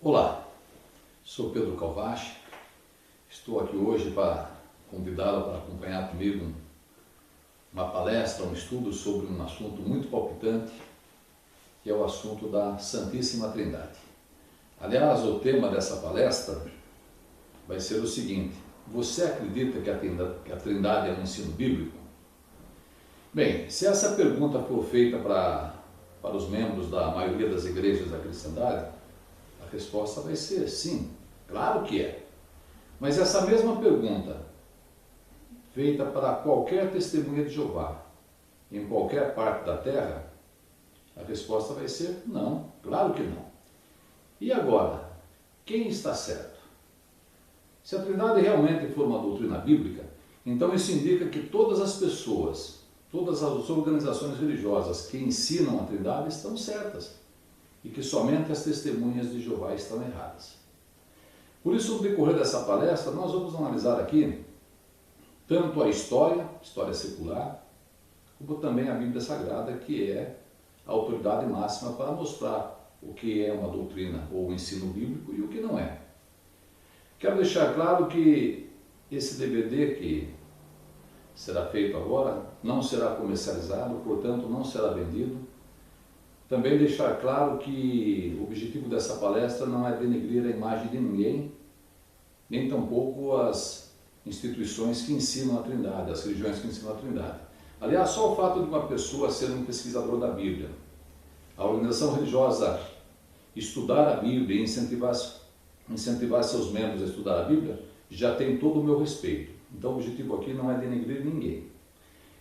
Olá, sou Pedro Calvache, estou aqui hoje para convidá-lo para acompanhar comigo uma palestra, um estudo sobre um assunto muito palpitante, que é o assunto da Santíssima Trindade. Aliás, o tema dessa palestra vai ser o seguinte: você acredita que a Trindade é um ensino bíblico? Bem, se essa pergunta for feita para os membros da maioria das igrejas da cristandade, a resposta vai ser sim, claro que é. Mas essa mesma pergunta, feita para qualquer testemunha de Jeová, em qualquer parte da terra, a resposta vai ser não, claro que não. E agora, quem está certo? Se a Trindade realmente for uma doutrina bíblica, então isso indica que todas as pessoas, todas as organizações religiosas que ensinam a Trindade estão certas e que somente as testemunhas de Jeová estão erradas. Por isso, no decorrer dessa palestra, nós vamos analisar aqui tanto a história secular, como também a Bíblia Sagrada, que é a autoridade máxima para mostrar o que é uma doutrina ou um ensino bíblico e o que não é. Quero deixar claro que esse DVD que será feito agora não será comercializado, portanto não será vendido. Também deixar claro que o objetivo dessa palestra não é denegrir a imagem de ninguém, nem tampouco as instituições que ensinam a Trindade, as religiões que ensinam a Trindade. Aliás, só o fato de uma pessoa ser um pesquisador da Bíblia, a organização religiosa estudar a Bíblia e incentivar seus membros a estudar a Bíblia, já tem todo o meu respeito. Então o objetivo aqui não é denegrir ninguém.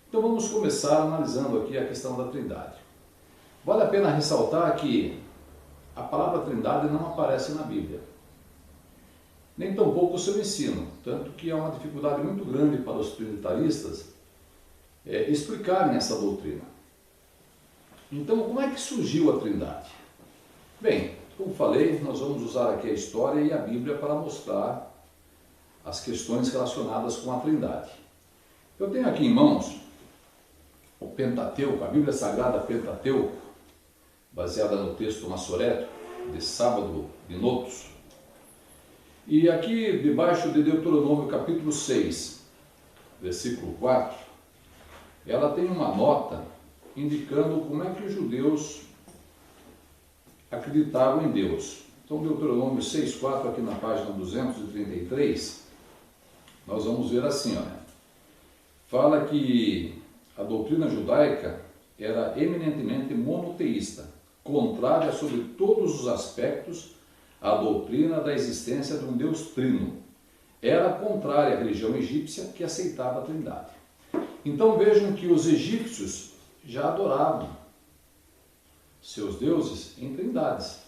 Então vamos começar analisando aqui a questão da Trindade. Vale a pena ressaltar que a palavra Trindade não aparece na Bíblia, nem tampouco o seu ensino, tanto que há uma dificuldade muito grande para os trinitaristas explicarem essa doutrina. Então, como é que surgiu a Trindade? Bem, como falei, nós vamos usar aqui a história e a Bíblia para mostrar as questões relacionadas com a Trindade. Eu tenho aqui em mãos o Pentateuco, a Bíblia Sagrada Pentateuco, baseada no texto Massoreto, de Sábado de Notos. E aqui, debaixo de Deuteronômio capítulo 6, versículo 4, ela tem uma nota indicando como é que os judeus acreditavam em Deus. Então, Deuteronômio 6,4, aqui na página 233, nós vamos ver assim, olha, fala que a doutrina judaica era eminentemente monoteísta, contrária sobre todos os aspectos à doutrina da existência de um Deus trino. Era contrária à religião egípcia que aceitava a Trindade. Então vejam que os egípcios já adoravam seus deuses em trindades.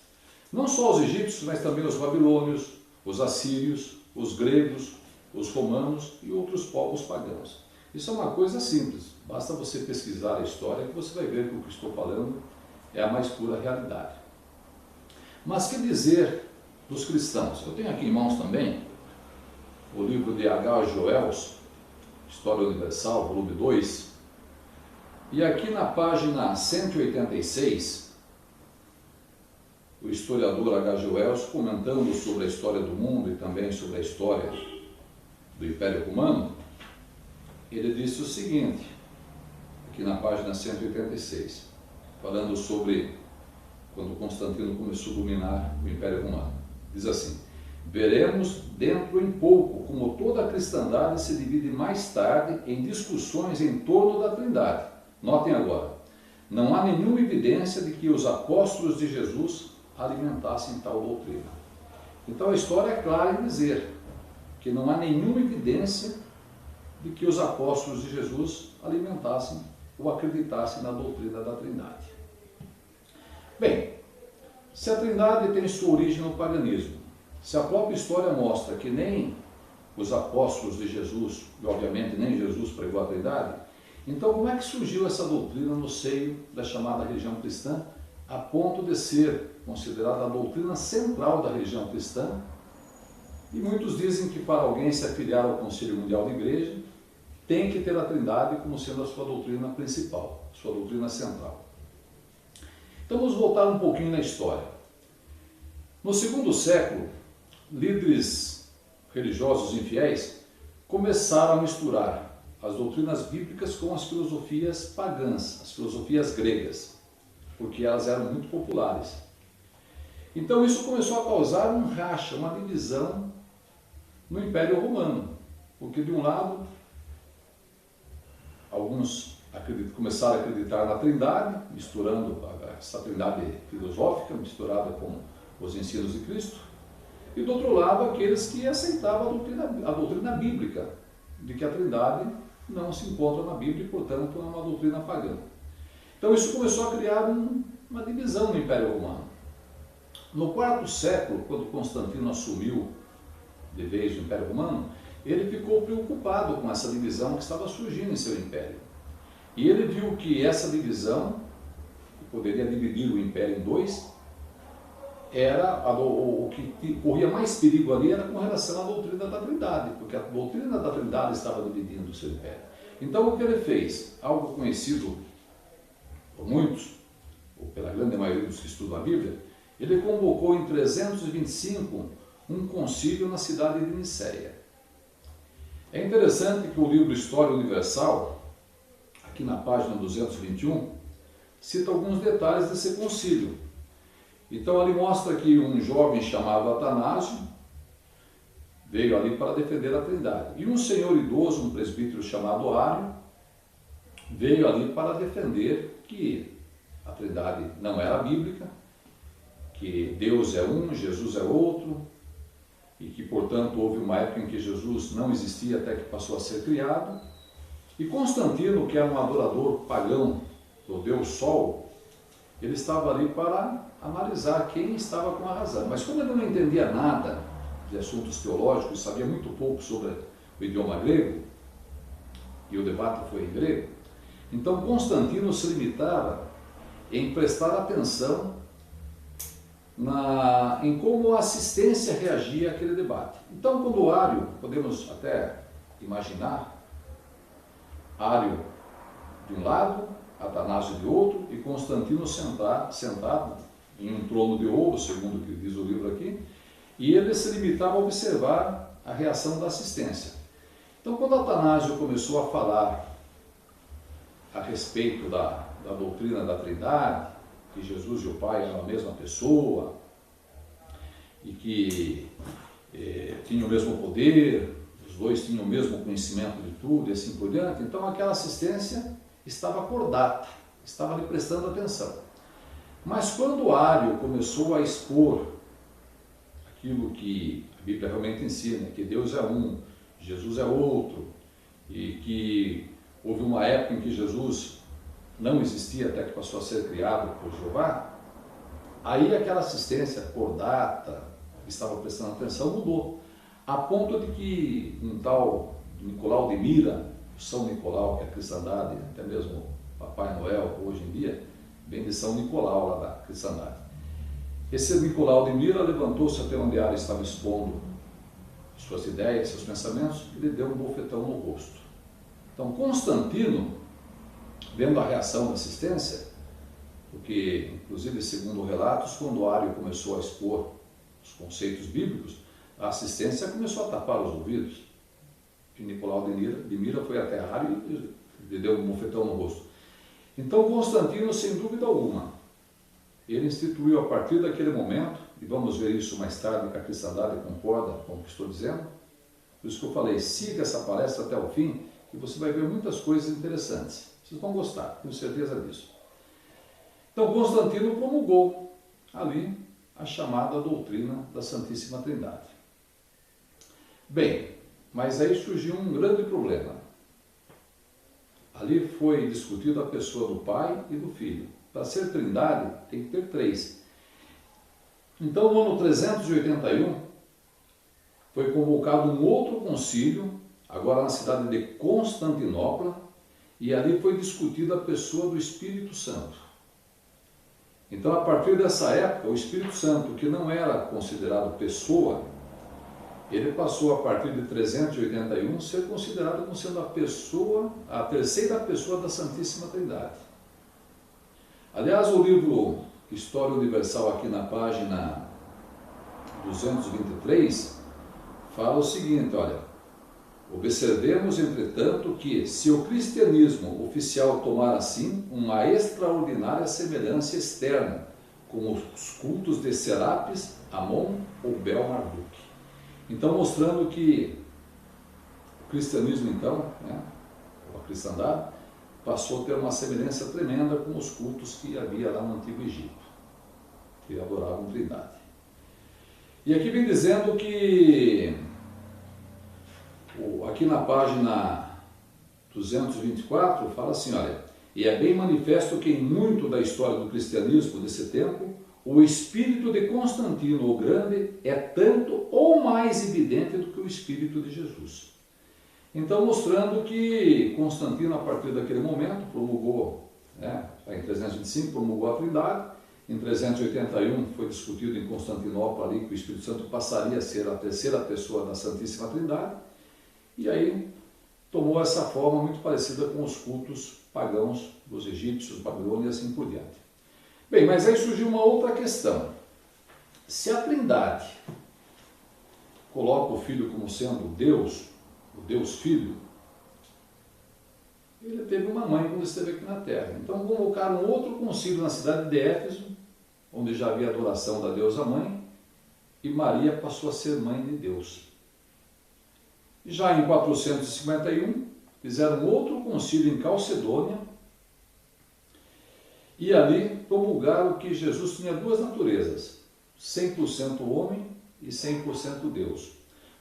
Não só os egípcios, mas também os babilônios, os assírios, os gregos, os romanos e outros povos pagãos. Isso é uma coisa simples, basta você pesquisar a história que você vai ver que o que estou falando é a mais pura realidade. Mas que dizer dos cristãos? Eu tenho aqui em mãos também o livro de H.G. Wells, História Universal, volume 2, e aqui na página 186, o historiador H.G. Wells, comentando sobre a história do mundo e também sobre a história do Império Romano, ele disse o seguinte, aqui na página 186, falando sobre quando Constantino começou a dominar o Império Romano. Diz assim: veremos dentro em pouco como toda a cristandade se divide mais tarde em discussões em torno da Trindade. Notem agora, não há nenhuma evidência de que os apóstolos de Jesus alimentassem tal doutrina. Então a história é clara em dizer que não há nenhuma evidência de que os apóstolos de Jesus alimentassem ou acreditassem na doutrina da Trindade. Bem, se a Trindade tem sua origem no paganismo, se a própria história mostra que nem os apóstolos de Jesus, e obviamente nem Jesus pregou a Trindade, então como é que surgiu essa doutrina no seio da chamada religião cristã, a ponto de ser considerada a doutrina central da religião cristã? E muitos dizem que para alguém se afiliar ao Conselho Mundial de Igreja, tem que ter a Trindade como sendo a sua doutrina principal, a sua doutrina central. Então vamos voltar um pouquinho na história. No segundo século, líderes religiosos infiéis começaram a misturar as doutrinas bíblicas com as filosofias pagãs, as filosofias gregas, porque elas eram muito populares. Então isso começou a causar um racha, uma divisão no Império Romano, porque de um lado, alguns começaram a acreditar na Trindade, misturando essa Trindade filosófica, misturada com os ensinos de Cristo, e do outro lado, aqueles que aceitavam a doutrina bíblica, de que a Trindade não se encontra na Bíblia e, portanto, é uma doutrina pagã. Então isso começou a criar uma divisão no Império Romano. No quarto século, quando Constantino assumiu de vez o Império Romano, ele ficou preocupado com essa divisão que estava surgindo em seu império. E ele viu que essa divisão, que poderia dividir o império em dois, o que corria mais perigo ali era com relação à doutrina da Trindade, porque a doutrina da Trindade estava dividindo o seu império. Então o que ele fez? Algo conhecido por muitos, ou pela grande maioria dos que estudam a Bíblia, ele convocou em 325 um concílio na cidade de Nicéia. É interessante que o livro História Universal, aqui na página 221, cita alguns detalhes desse concílio. Então ali mostra que um jovem chamado Atanásio veio ali para defender a Trindade. E um senhor idoso, um presbítero chamado Ário, veio ali para defender que a Trindade não era bíblica, que Deus é um, Jesus é outro, e que, portanto, houve uma época em que Jesus não existia até que passou a ser criado. E Constantino, que era um adorador pagão do Deus Sol, ele estava ali para analisar quem estava com a razão. Mas como ele não entendia nada de assuntos teológicos, sabia muito pouco sobre o idioma grego, e o debate foi em grego, então Constantino se limitava em prestar atenção em como a assistência reagia àquele debate. Então, quando Ário, podemos até imaginar, Ário de um lado, Atanásio de outro, e Constantino sentado em um trono de ouro, segundo o que diz o livro aqui, e ele se limitava a observar a reação da assistência. Então, quando Atanásio começou a falar a respeito da doutrina da Trindade, que Jesus e o Pai eram a mesma pessoa, e que tinham o mesmo poder, os dois tinham o mesmo conhecimento de tudo, e assim por diante, então aquela assistência estava acordada, estava lhe prestando atenção. Mas quando Ário começou a expor aquilo que a Bíblia realmente ensina, que Deus é um, Jesus é outro, e que houve uma época em que Jesus não existia até que passou a ser criado por Jeová, aí aquela assistência acordada, que estava prestando atenção, mudou, a ponto de que um tal Nicolau de Mira, São Nicolau, que é a cristandade, até mesmo Papai Noel, hoje em dia, vem de São Nicolau lá da cristandade. Esse Nicolau de Mira levantou-se até onde Ário estava expondo suas ideias, seus pensamentos, e lhe deu um bofetão no rosto. Então Constantino, vendo a reação da assistência, porque, inclusive, segundo relatos, quando Ário começou a expor os conceitos bíblicos, a assistência começou a tapar os ouvidos. E Nicolau de Mira foi até Ário e lhe deu um bofetão no rosto. Então Constantino, sem dúvida alguma, ele instituiu a partir daquele momento, e vamos ver isso mais tarde, que a cristandade concorda com o que estou dizendo, por isso que eu falei, siga essa palestra até o fim, e você vai ver muitas coisas interessantes. Vocês vão gostar, tenho certeza disso. Então Constantino promulgou ali a chamada doutrina da Santíssima Trindade. Bem, mas aí surgiu um grande problema. Ali foi discutida a pessoa do Pai e do Filho. Para ser Trindade, tem que ter três. Então, no ano 381, foi convocado um outro concílio, agora na cidade de Constantinopla, e ali foi discutida a pessoa do Espírito Santo. Então, a partir dessa época, o Espírito Santo, que não era considerado pessoa, ele passou, a partir de 381, a ser considerado como sendo a terceira pessoa da Santíssima Trindade. Aliás, o livro História Universal, aqui na página 223, fala o seguinte, olha: observemos, entretanto, que se o cristianismo oficial tomar assim uma extraordinária semelhança externa com os cultos de Serapis, Amon ou Bel-Marduk. Então, mostrando que o cristianismo, então, a cristandade, passou a ter uma semelhança tremenda com os cultos que havia lá no Antigo Egito, que adoravam Trindade. E aqui vem dizendo que, aqui na página 224, fala assim, olha: e é bem manifesto que em muito da história do cristianismo desse tempo, o espírito de Constantino o Grande é tanto ou mais evidente do que o espírito de Jesus. Então, mostrando que Constantino, a partir daquele momento, promulgou, em 325, promulgou a Trindade. Em 381 foi discutido em Constantinopla ali que o Espírito Santo passaria a ser a terceira pessoa da Santíssima Trindade. E aí tomou essa forma muito parecida com os cultos pagãos dos egípcios, babilônios e assim por diante. Bem, mas aí surgiu uma outra questão. Se a Trindade coloca o Filho como sendo Deus, o Deus Filho, ele teve uma mãe quando esteve aqui na Terra. Então convocaram outro concílio na cidade de Éfeso, onde já havia adoração da deusa mãe, e Maria passou a ser mãe de Deus. Já em 451, fizeram outro concílio em Calcedônia, e ali promulgaram que Jesus tinha duas naturezas, 100% homem e 100% Deus.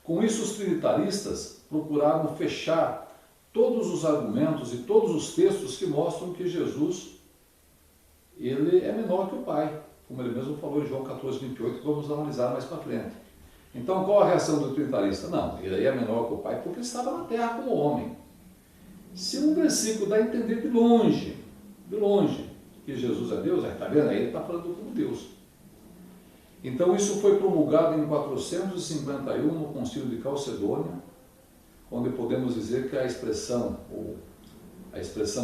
Com isso, os trinitaristas procuraram fechar todos os argumentos e todos os textos que mostram que Jesus, ele é menor que o Pai, como ele mesmo falou em João 14, 28, que vamos analisar mais para frente. Então, qual a reação do trinitarista? Não, ele é menor que o Pai porque ele estava na terra como homem. Se um versículo dá a entender de longe, que Jesus é Deus, está vendo? Aí ele está falando como Deus. Então, isso foi promulgado em 451 no Concílio de Calcedônia, onde podemos dizer que a expressão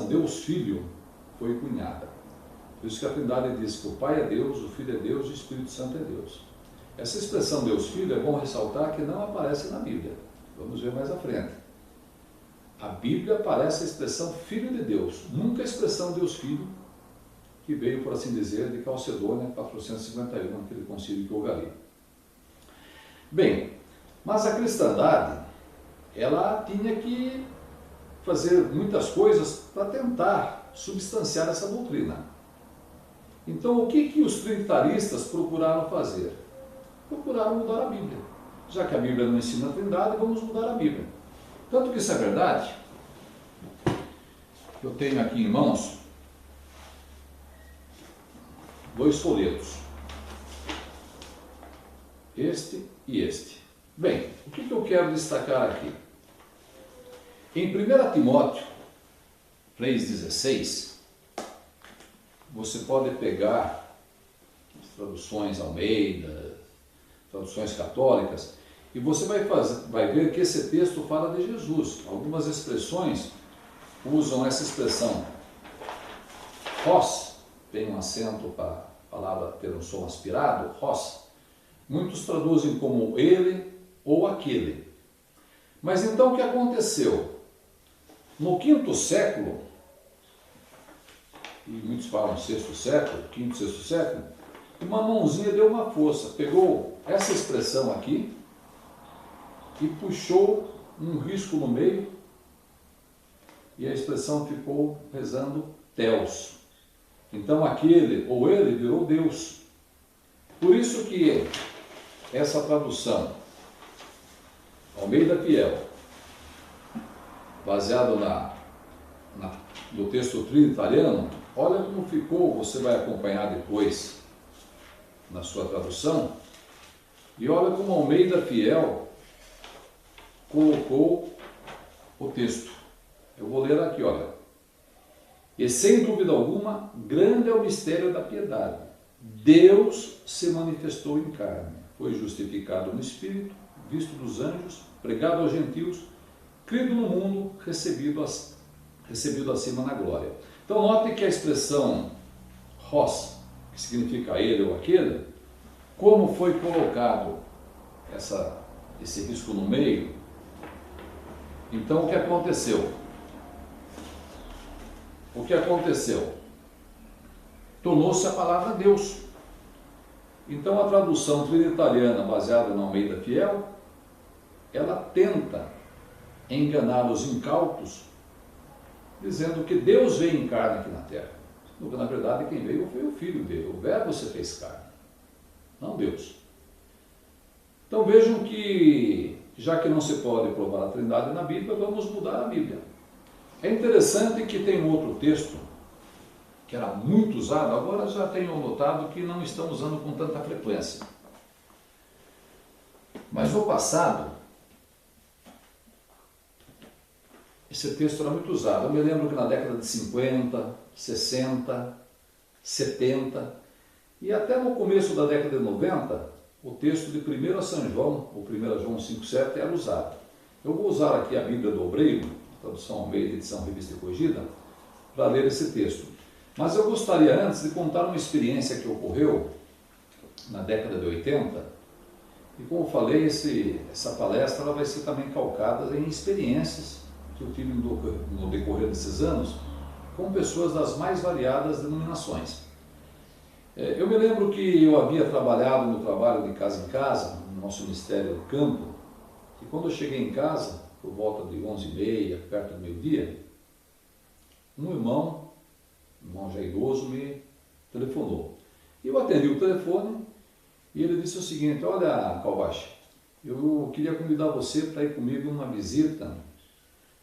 Deus Filho foi cunhada. Por isso que a Trindade diz que o Pai é Deus, o Filho é Deus e o Espírito Santo é Deus. Essa expressão Deus Filho é bom ressaltar que não aparece na Bíblia. Vamos ver mais à frente. A Bíblia aparece a expressão Filho de Deus, nunca a expressão Deus Filho, que veio, por assim dizer, de Calcedônia, 451, aquele concílio que houve ali. Bem, mas a cristandade, ela tinha que fazer muitas coisas para tentar substanciar essa doutrina. Então, o que os trinitaristas procuraram fazer? Procuraram mudar a Bíblia. Já que a Bíblia não ensina a Trindade, vamos mudar a Bíblia. Tanto que isso é verdade, eu tenho aqui em mãos 2 folhetos, este e este. Bem, o que eu quero destacar aqui? Em 1 Timóteo 3,16, você pode pegar as traduções Almeida, traduções católicas, e você vai ver que esse texto fala de Jesus. Algumas expressões usam essa expressão Hos, tem um acento para a palavra ter um som aspirado, Hos. Muitos traduzem como ele ou aquele. Mas então o que aconteceu? No 5º século, e muitos falam 6º século, 5º, 6º século, uma mãozinha deu uma força, pegou essa expressão aqui e puxou um risco no meio e a expressão ficou rezando Theos. Então aquele ou ele virou Deus. Por isso que essa tradução Almeida Fiel, baseado no texto trinitariano, olha como ficou, você vai acompanhar depois na sua tradução, e olha como Almeida Fiel colocou o texto. Eu vou ler aqui, olha. E sem dúvida alguma, grande é o mistério da piedade. Deus se manifestou em carne, foi justificado no Espírito, visto dos anjos, pregado aos gentios, crido no mundo, recebido acima na glória. Então note que a expressão Hos, que significa ele ou aquele, como foi colocado esse risco no meio, então o que aconteceu? O que aconteceu? Tornou-se a palavra Deus. Então a tradução trinitariana baseada na Almeida Fiel, ela tenta enganar os incautos, dizendo que Deus veio em carne aqui na terra. Na verdade, quem veio foi o Filho dele. O Verbo se fez carne, não Deus. Então vejam que, já que não se pode provar a Trindade na Bíblia, vamos mudar a Bíblia. É interessante que tem um outro texto, que era muito usado, agora já tenho notado que não estão usando com tanta frequência. Mas no passado, esse texto era muito usado. Eu me lembro que na década de 50, 60, 70 e até no começo da década de 90, o texto de 1 São João, ou 1 João 5,7, era usado. Eu vou usar aqui a Bíblia do Obreiro, tradução Almeida, edição Revista e Corrigida, para ler esse texto. Mas eu gostaria antes de contar uma experiência que ocorreu na década de 80, e como eu falei, essa palestra ela vai ser também calcada em experiências que eu tive no decorrer desses anos com pessoas das mais variadas denominações. Eu me lembro que eu havia trabalhado no trabalho de casa em casa, no nosso Ministério do Campo, e quando eu cheguei em casa, por volta de 11h30, perto do meio-dia, um irmão já idoso, me telefonou. Eu atendi o telefone e ele disse o seguinte: olha, Calvache, eu queria convidar você para ir comigo numa visita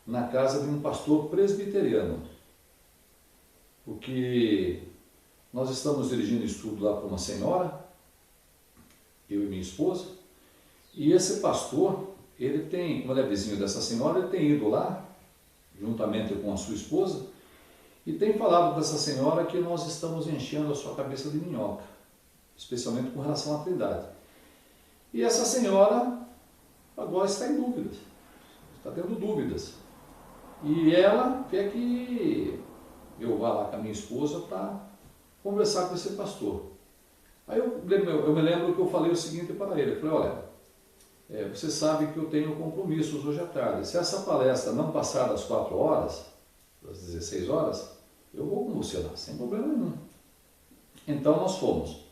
na casa de um pastor presbiteriano, porque nós estamos dirigindo estudo lá para uma senhora, eu e minha esposa, e esse pastor, ele tem, como ele é vizinho dessa senhora, ele tem ido lá, juntamente com a sua esposa, e tem falado dessa senhora que nós estamos enchendo a sua cabeça de minhoca, especialmente com relação à Trindade. E essa senhora agora está em dúvidas, está tendo dúvidas. E ela quer que eu vá lá com a minha esposa para conversar com esse pastor. Aí eu me lembro que eu falei o seguinte para ele, eu falei: olha, você sabe que eu tenho compromissos hoje à tarde, se essa palestra não passar das 4 horas, das 16 horas, eu vou com você lá, sem problema nenhum. Então nós fomos.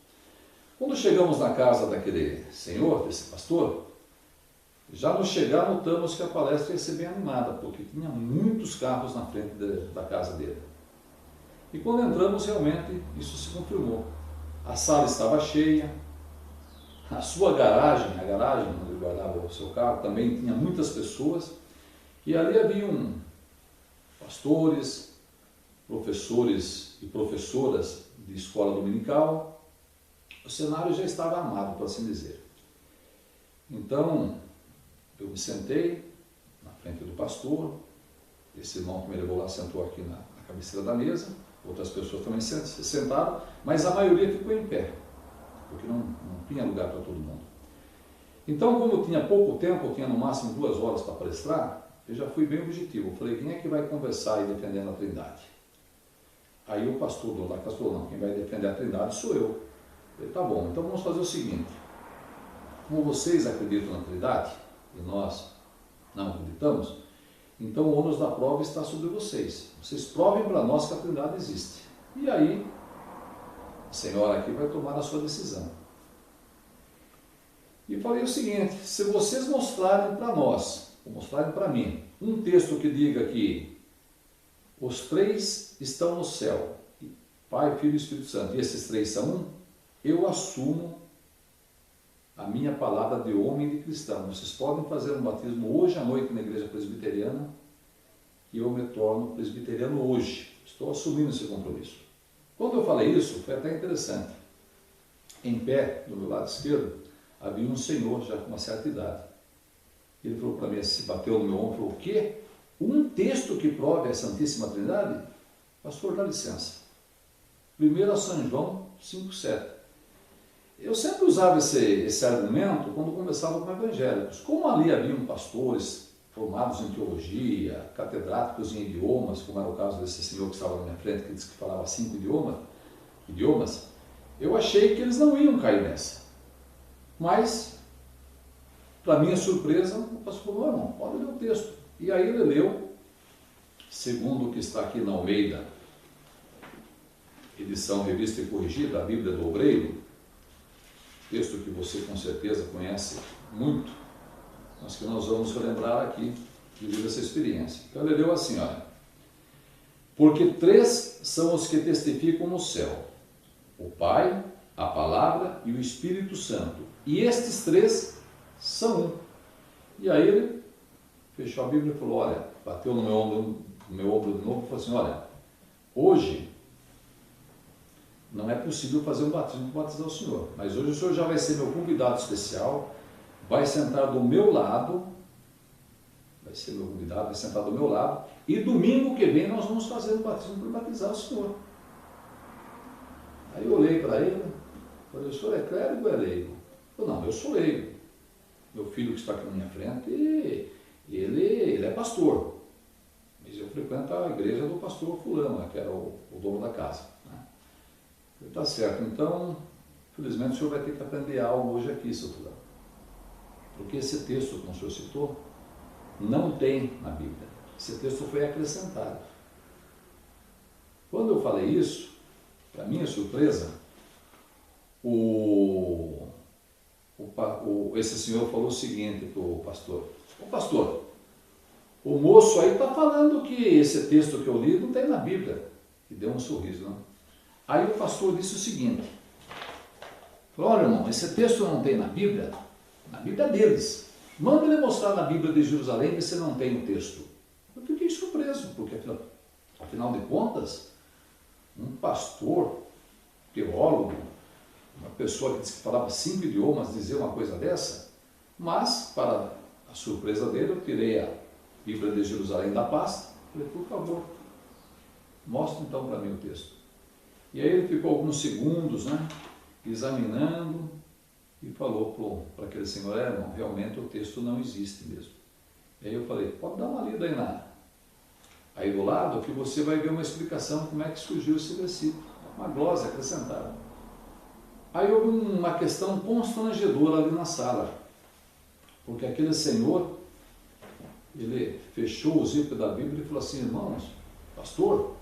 Quando chegamos na casa daquele senhor, desse pastor, já no chegar notamos que a palestra ia ser bem animada, porque tinha muitos carros na frente da casa dele. E quando entramos, realmente, isso se confirmou. A sala estava cheia, a sua garagem, a garagem onde ele guardava o seu carro, também tinha muitas pessoas, e ali haviam pastores, professores e professoras de escola dominical. O cenário já estava armado, por assim dizer. Então, eu me sentei na frente do pastor, esse irmão que me levou lá sentou aqui na cabeceira da mesa, outras pessoas também se sentaram, mas a maioria ficou em pé, porque não tinha lugar para todo mundo. Então, como eu tinha pouco tempo, eu tinha no máximo 2 horas para palestrar, eu já fui bem objetivo. Eu falei: quem é que vai conversar e defender a Trindade? Aí o pastor do lado falou: não, quem vai defender a Trindade sou eu. Eu falei: tá bom, então vamos fazer o seguinte, como vocês acreditam na Trindade e nós não acreditamos, então o ônus da prova está sobre vocês. Vocês provem para nós que a Trindade existe. E aí, a senhora aqui vai tomar a sua decisão. E falei o seguinte: se vocês mostrarem para nós, ou mostrarem para mim, um texto que diga que os 3 estão no céu, Pai, Filho e Espírito Santo, e esses 3 são um, eu assumo a minha palavra de homem e de cristão. Vocês podem fazer um batismo hoje à noite na igreja presbiteriana, e eu me torno presbiteriano hoje. Estou assumindo esse compromisso. Quando eu falei isso, foi até interessante. Em pé, do meu lado esquerdo, havia um senhor já com uma certa idade. Ele falou para mim, se bateu no meu ombro, falou: o quê? Um texto que prove a Santíssima Trindade? Pastor, dá licença. 1 São João 5,7. Eu sempre usava esse argumento quando conversava com evangélicos. Como ali haviam pastores formados em teologia, catedráticos em idiomas, como era o caso desse senhor que estava na minha frente, que disse que falava 5 idiomas, eu achei que eles não iam cair nessa. Mas, para minha surpresa, o pastor falou, irmão, pode ler o texto. E aí ele leu, segundo o que está aqui na Almeida, edição revista e corrigida, a Bíblia do Obreiro, texto que você com certeza conhece muito, mas que nós vamos relembrar aqui, devido a essa experiência. Então ele leu assim, olha, porque 3 são os que testificam no céu, o Pai, a Palavra e o Espírito Santo, e estes 3 são um. E aí ele fechou a Bíblia e falou, olha, bateu no meu ombro de novo e falou assim, olha, hoje não é possível fazer um batismo para batizar o senhor, mas hoje o senhor já vai ser meu convidado especial, vai sentar do meu lado, vai ser meu convidado, vai sentar do meu lado, e domingo que vem nós vamos fazer um batismo para batizar o senhor. Aí eu olhei para ele, falei, o senhor é clérigo ou é leigo? Ele falou, não, eu sou leigo. Meu filho que está aqui na minha frente, ele é pastor, mas eu frequento a igreja do pastor fulano, que era o dono da casa. Tá certo, então, felizmente o senhor vai ter que aprender algo hoje aqui, seu fulano. Porque esse texto, como o senhor citou, não tem na Bíblia. Esse texto foi acrescentado. Quando eu falei isso, para minha surpresa, esse senhor falou o seguinte para o pastor, ô pastor, o moço aí está falando que esse texto que eu li não tem na Bíblia. E deu um sorriso, não? Aí o pastor disse o seguinte, falou, olha irmão, esse texto não tem na Bíblia deles. Manda ele mostrar na Bíblia de Jerusalém se não tem o texto. Eu fiquei surpreso, porque afinal de contas, um pastor, teólogo, uma pessoa que disse que falava 5 idiomas, dizer uma coisa dessa, mas, para a surpresa dele, eu tirei a Bíblia de Jerusalém da pasta, falei, por favor, mostre então para mim o texto. E aí ele ficou alguns segundos, examinando e falou para aquele senhor, irmão, realmente o texto não existe mesmo. E aí eu falei, pode dar uma lida aí do lado, que você vai ver uma explicação de como é que surgiu esse versículo, uma glosa acrescentada. Aí houve uma questão constrangedora ali na sala, porque aquele senhor, ele fechou o zíper da Bíblia e falou assim, irmãos, pastor,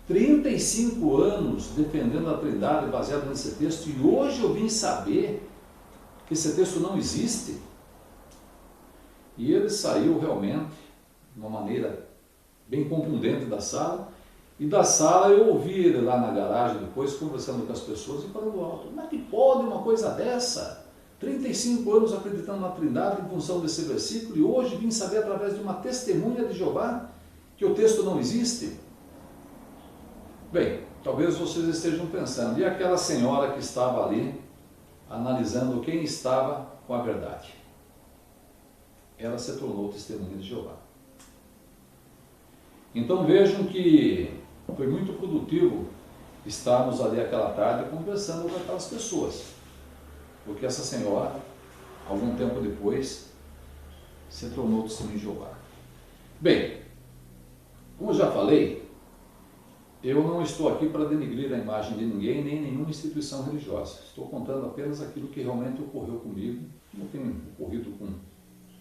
35 anos defendendo a Trindade baseado nesse texto, e hoje eu vim saber que esse texto não existe. E ele saiu realmente de uma maneira bem contundente da sala, e da sala eu ouvi ele lá na garagem depois conversando com as pessoas e falando alto, como é que pode uma coisa dessa? 35 anos acreditando na Trindade em função desse versículo, e hoje vim saber através de uma testemunha de Jeová que o texto não existe? Bem, talvez vocês estejam pensando, e aquela senhora que estava ali, analisando quem estava com a verdade? Ela se tornou testemunha de Jeová. Então vejam que foi muito produtivo estarmos ali aquela tarde conversando com aquelas pessoas, porque essa senhora, algum tempo depois, se tornou testemunha de Jeová. Bem, como já falei, eu não estou aqui para denigrir a imagem de ninguém, nem nenhuma instituição religiosa. Estou contando apenas aquilo que realmente ocorreu comigo, como tem ocorrido com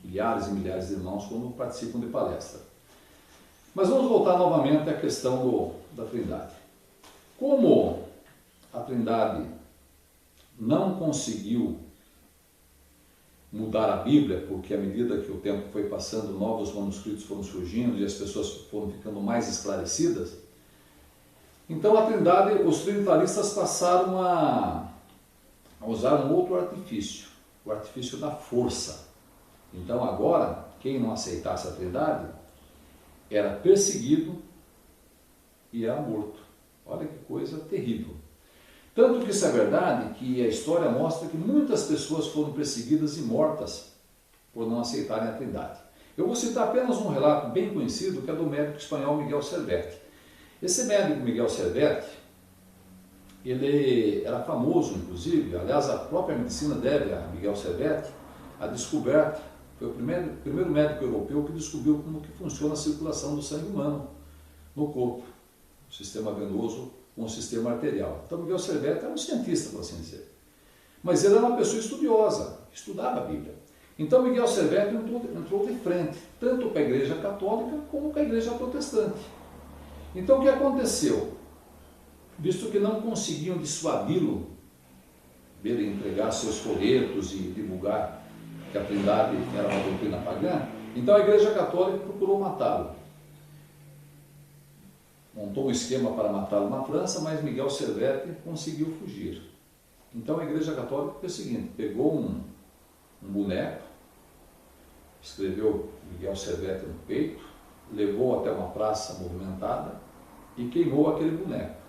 milhares e milhares de irmãos quando participam de palestra. Mas vamos voltar novamente à questão da Trindade. Como a Trindade não conseguiu mudar a Bíblia, porque à medida que o tempo foi passando, novos manuscritos foram surgindo e as pessoas foram ficando mais esclarecidas, então a Trindade, os trinitaristas passaram a usar um outro artifício, o artifício da força. Então agora, quem não aceitasse a Trindade era perseguido e era morto. Olha que coisa terrível. Tanto que isso é verdade, que a história mostra que muitas pessoas foram perseguidas e mortas por não aceitarem a Trindade. Eu vou citar apenas um relato bem conhecido, que é do médico espanhol Miguel Servet. Esse médico Miguel Servet, ele era famoso, inclusive, aliás, a própria medicina deve a Miguel Servet a descoberta, foi o primeiro médico europeu que descobriu como que funciona a circulação do sangue humano no corpo, o sistema venoso com o sistema arterial. Então, Miguel Servet era um cientista, por assim dizer. Mas ele era uma pessoa estudiosa, estudava a Bíblia. Então Miguel Serveto entrou de frente, tanto para a igreja católica como para a igreja protestante. Então o que aconteceu? Visto que não conseguiam dissuadi-lo dele entregar seus folhetos e divulgar que a Trindade era uma doutrina pagã, então a igreja católica procurou matá-lo. Montou um esquema para matá-lo na França, mas Miguel Serveto conseguiu fugir. Então a igreja católica fez o seguinte, pegou um boneco, escreveu Miguel Serveto no peito, levou até uma praça movimentada e queimou aquele boneco.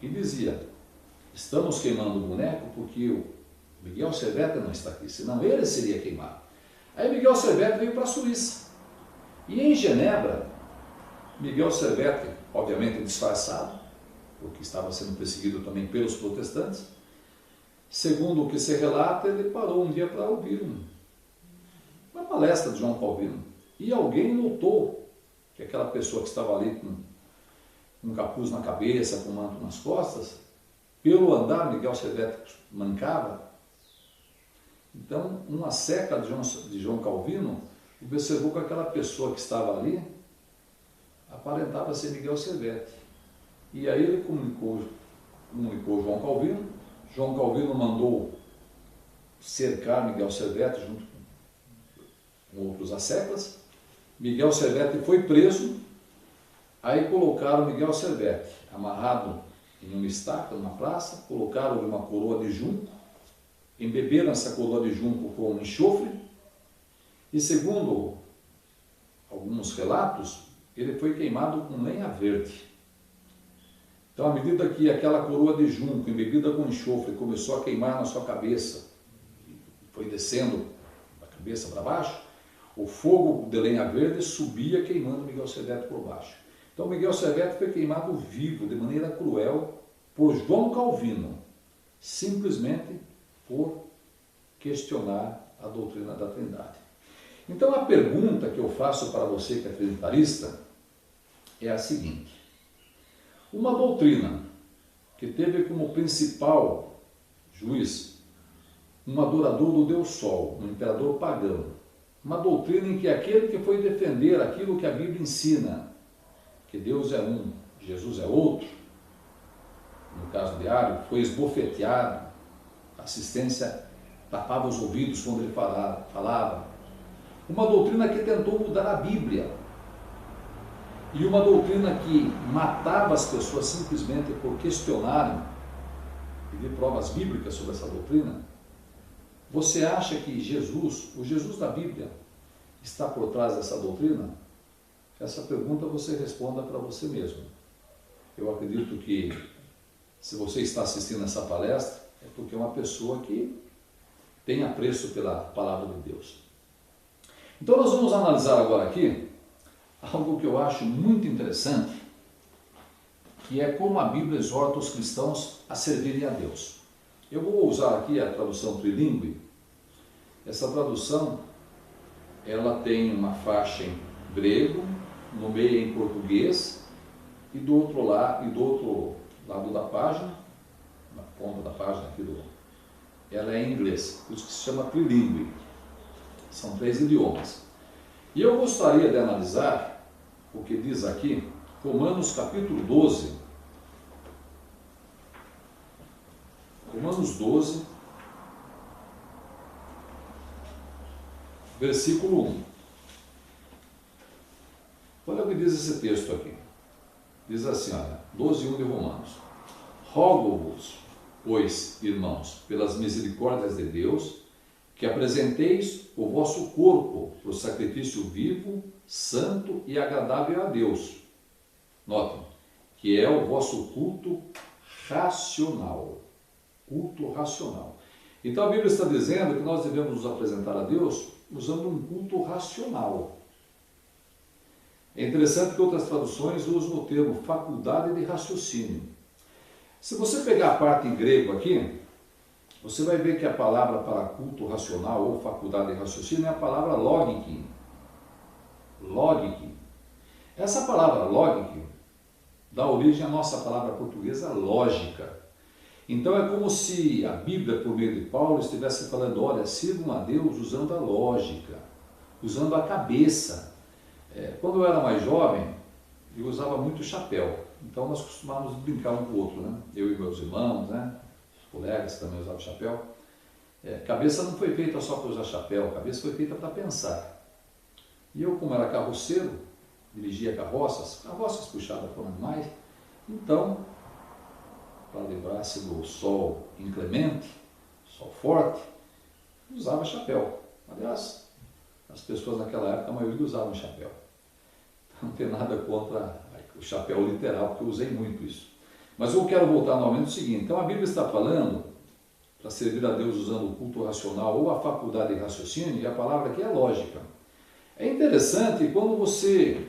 E dizia, estamos queimando o boneco porque o Miguel Serveto não está aqui, senão ele seria queimado. Aí Miguel Serveto veio para a Suíça. E em Genebra, Miguel Serveto, obviamente disfarçado, porque estava sendo perseguido também pelos protestantes, segundo o que se relata, ele parou um dia para ouvir uma palestra de João Calvino. E alguém notou que aquela pessoa que estava ali com um capuz na cabeça, com um manto nas costas, pelo andar Miguel Serveto mancava. Então, uma seca de João Calvino observou que aquela pessoa que estava ali aparentava ser Miguel Serveto. E aí ele comunicou João Calvino. João Calvino mandou cercar Miguel Serveto junto com outros asseclas. Miguel Serveto foi preso. Aí colocaram Miguel Serveto amarrado em uma estaca, numa praça, colocaram uma coroa de junco, embeberam essa coroa de junco com enxofre, e segundo alguns relatos, ele foi queimado com lenha verde. Então, à medida que aquela coroa de junco, embebida com enxofre, começou a queimar na sua cabeça, foi descendo da cabeça para baixo, o fogo de lenha verde subia queimando Miguel Serveto por baixo. Então Miguel Serveto foi queimado vivo, de maneira cruel, por João Calvino, simplesmente por questionar a doutrina da Trindade. Então a pergunta que eu faço para você que é trinitarista é a seguinte: uma doutrina que teve como principal juiz um adorador do Deus Sol, um imperador pagão, uma doutrina em que aquele que foi defender aquilo que a Bíblia ensina, que Deus é um, Jesus é outro, no caso de Ario, foi esbofeteado, a assistência tapava os ouvidos quando ele falava. Uma doutrina que tentou mudar a Bíblia, e uma doutrina que matava as pessoas simplesmente por questionarem, pedir provas bíblicas sobre essa doutrina. Você acha que Jesus, o Jesus da Bíblia, está por trás dessa doutrina? Essa pergunta você responda para você mesmo. Eu acredito que, se você está assistindo essa palestra, é porque é uma pessoa que tem apreço pela palavra de Deus. Então nós vamos analisar agora aqui algo que eu acho muito interessante, que é como a Bíblia exorta os cristãos a servirem a Deus. Eu vou usar aqui a tradução trilingue. Essa tradução, ela tem uma faixa em grego, no meio em português, e do outro lado da página, na ponta da página aqui ela é em inglês, por isso que se chama trilingue. São 3 idiomas. E eu gostaria de analisar o que diz aqui, Romanos capítulo 12, Romanos 12, versículo 1. Olha o que diz esse texto aqui. Diz assim, olha, 12:1 de Romanos. Rogo-vos, pois, irmãos, pelas misericórdias de Deus, que apresenteis o vosso corpo por sacrifício vivo, santo e agradável a Deus. Notem, que é o vosso culto racional. Culto racional. Então a Bíblia está dizendo que nós devemos nos apresentar a Deus usando um culto racional. É interessante que outras traduções usam o termo faculdade de raciocínio. Se você pegar a parte em grego aqui, você vai ver que a palavra para culto racional ou faculdade de raciocínio é a palavra logik. Logik. Essa palavra logik dá origem à nossa palavra portuguesa lógica. Então é como se a Bíblia, por meio de Paulo, estivesse falando, olha, sirvam a Deus usando a lógica, usando a cabeça. Quando eu era mais jovem, eu usava muito chapéu. Então nós costumávamos brincar um com o outro, né? Eu e meus irmãos, né? Os colegas também usavam chapéu. Cabeça não foi feita só para usar chapéu, cabeça foi feita para pensar. E eu, como era carroceiro, dirigia carroças puxadas por animais, então, para livrar-se do sol inclemente, sol forte, usava chapéu. Aliás, as pessoas naquela época, a maioria usavam chapéu. Não tem nada contra o chapéu literal, porque eu usei muito isso. Mas eu quero voltar novamente ao seguinte, então a Bíblia está falando para servir a Deus usando o culto racional ou a faculdade de raciocínio, e a palavra aqui é lógica. É interessante quando você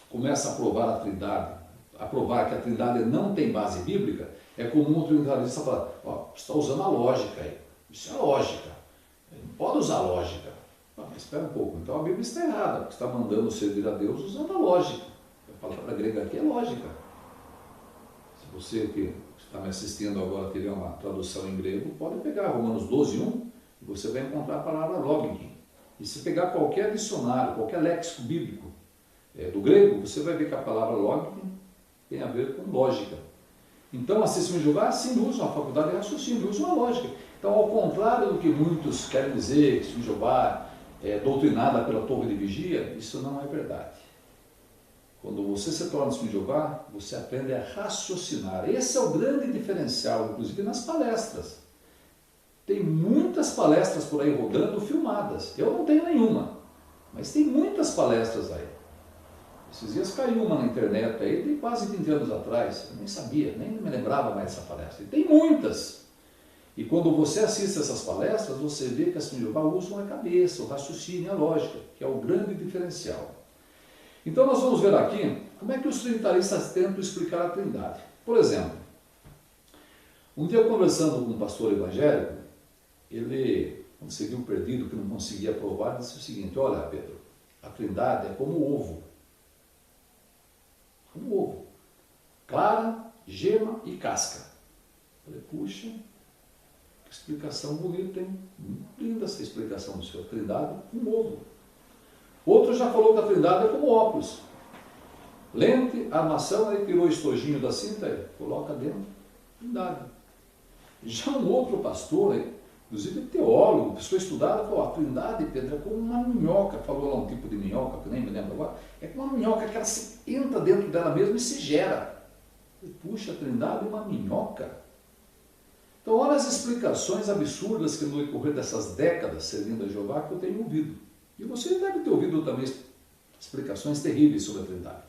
começa a provar a Trindade, a provar que a Trindade não tem base bíblica, é comum o triunfalista falar, você está usando a lógica aí, isso é lógica, não pode usar a lógica. Mas espera um pouco, então a Bíblia está errada, porque está mandando servir a Deus usando a lógica. A palavra grega aqui é lógica. Se você que está me assistindo agora tiver uma tradução em grego, pode pegar Romanos 12:1 e você vai encontrar a palavra logik. E se pegar qualquer dicionário, qualquer léxico bíblico do grego, você vai ver que a palavra logik tem a ver com lógica. Então, assim, se me julgar, sim, usam a faculdade de raciocínio, usam a lógica. Então, ao contrário do que muitos querem dizer, que se me julgar é doutrinada pela torre de vigia, isso não é verdade. Quando você se torna se me julgar, você aprende a raciocinar. Esse é o grande diferencial, inclusive nas palestras. Tem muitas palestras por aí rodando, filmadas. Eu não tenho nenhuma, mas tem muitas palestras aí. Esses dias caiu uma na internet aí, tem quase 20 anos atrás, eu nem sabia, nem me lembrava mais dessa palestra. E tem muitas. E quando você assiste essas palestras, você vê que as Jeová usam a cabeça, o raciocínio, a lógica, que é o grande diferencial. Então nós vamos ver aqui como é que os trinitaristas tentam explicar a Trindade. Por exemplo, um dia conversando com um pastor evangélico, ele, quando se viu perdido, que não conseguia provar, disse o seguinte, olha Pedro, a Trindade é como o ovo. Como o ovo. Clara, gema e casca. Eu falei, puxa, que explicação bonita, hein? Muito linda essa explicação do senhor. Trindade com ovo. Outro já falou que a Trindade é como óculos. Lente, armação, aí tirou o estojinho da cinta e coloca dentro. Trindade. Já um outro pastor, inclusive teólogo, pessoa estudada, falou, a Trindade, Pedro, é como uma minhoca. Falou lá um tipo de minhoca, que nem me lembro agora. É como uma minhoca que ela se entra dentro dela mesma e se gera. E, puxa, a Trindade é uma minhoca. Então, olha as explicações absurdas que no decorrer dessas décadas servindo a Jeová que eu tenho ouvido. E você deve ter ouvido também explicações terríveis sobre a Trindade.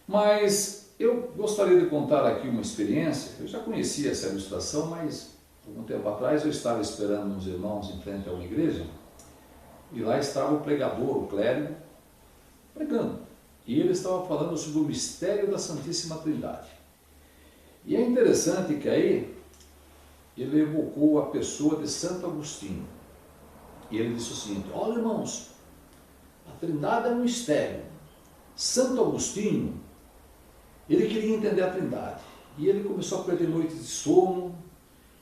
Mas eu gostaria de contar aqui uma experiência. Eu já conhecia essa ilustração, mas algum tempo atrás eu estava esperando uns irmãos em frente a uma igreja e lá estava o pregador, o clérigo, pregando. E ele estava falando sobre o mistério da Santíssima Trindade. E é interessante que aí ele evocou a pessoa de Santo Agostinho. E ele disse o seguinte, olha irmãos, a Trindade é um mistério. Santo Agostinho, ele queria entender a Trindade. E ele começou a perder noites de sono,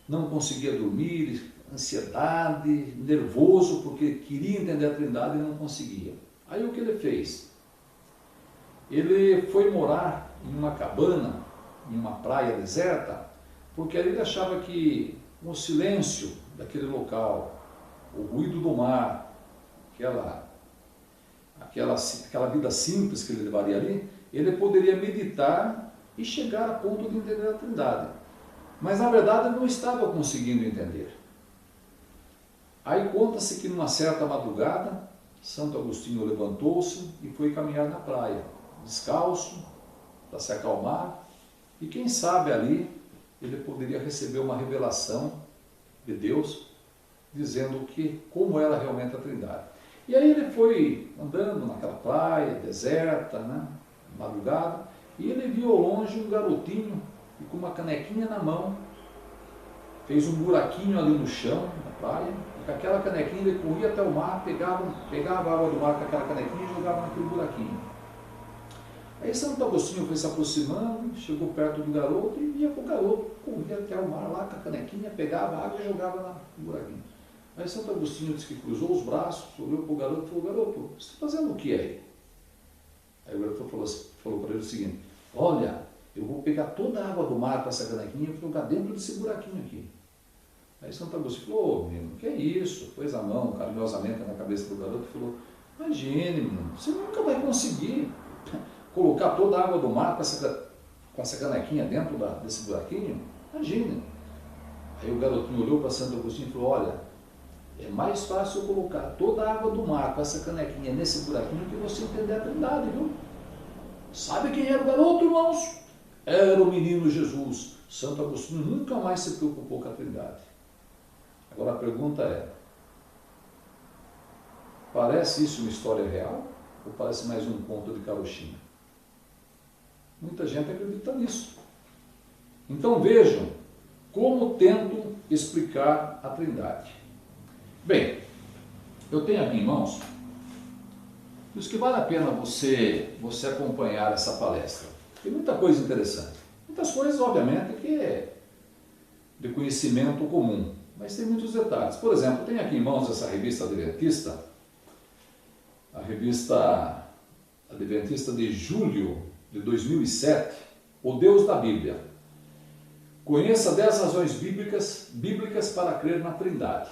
não conseguia dormir, ansiedade, nervoso, porque queria entender a Trindade e não conseguia. Aí o que ele fez? Ele foi morar em uma cabana, em uma praia deserta, porque ali ele achava que o silêncio daquele local, o ruído do mar, aquela vida simples que ele levaria ali, ele poderia meditar e chegar a ponto de entender a Trindade. Mas na verdade ele não estava conseguindo entender. Aí conta-se que numa certa madrugada, Santo Agostinho levantou-se e foi caminhar na praia, descalço, para se acalmar, e quem sabe ali ele poderia receber uma revelação de Deus, dizendo como era realmente a Trindade. E aí ele foi andando naquela praia deserta, né, madrugada, e ele viu ao longe um garotinho e com uma canequinha na mão, fez um buraquinho ali no chão, na praia, e com aquela canequinha ele corria até o mar, pegava a água do mar com aquela canequinha e jogava naquele buraquinho. Aí Santo Agostinho foi se aproximando, chegou perto do garoto e ia para o garoto, corria até o mar lá com a canequinha, pegava a água e jogava no buraquinho. Aí Santo Agostinho disse que cruzou os braços, olhou para o garoto e falou: garoto, você está fazendo o que aí? Aí o garoto falou para ele o seguinte: olha, eu vou pegar toda a água do mar com essa canequinha e jogar dentro desse buraquinho aqui. Aí Santo Agostinho falou: ô menino, que é isso? Pôs a mão carinhosamente na cabeça do garoto e falou: imagine, menino, você nunca vai conseguir colocar toda a água do mar com essa canequinha dentro desse buraquinho? Imagine. Aí o garotinho olhou para Santo Agostinho e falou: olha, é mais fácil eu colocar toda a água do mar com essa canequinha nesse buraquinho que você entender a Trindade, viu? Sabe quem era o garoto, irmãos? Era o menino Jesus. Santo Agostinho nunca mais se preocupou com a Trindade. Agora a pergunta é: parece isso uma história real ou parece mais um conto de carochinha? Muita gente acredita nisso. Então vejam como tento explicar a Trindade. Bem, eu tenho aqui em mãos, por isso que vale a pena você acompanhar essa palestra. Tem muita coisa interessante. Muitas coisas, obviamente, que é de conhecimento comum, mas tem muitos detalhes. Por exemplo, eu tenho aqui em mãos essa revista adventista, a revista adventista de julho de 2007, O Deus da Bíblia. Conheça 10 razões bíblicas para crer na Trindade.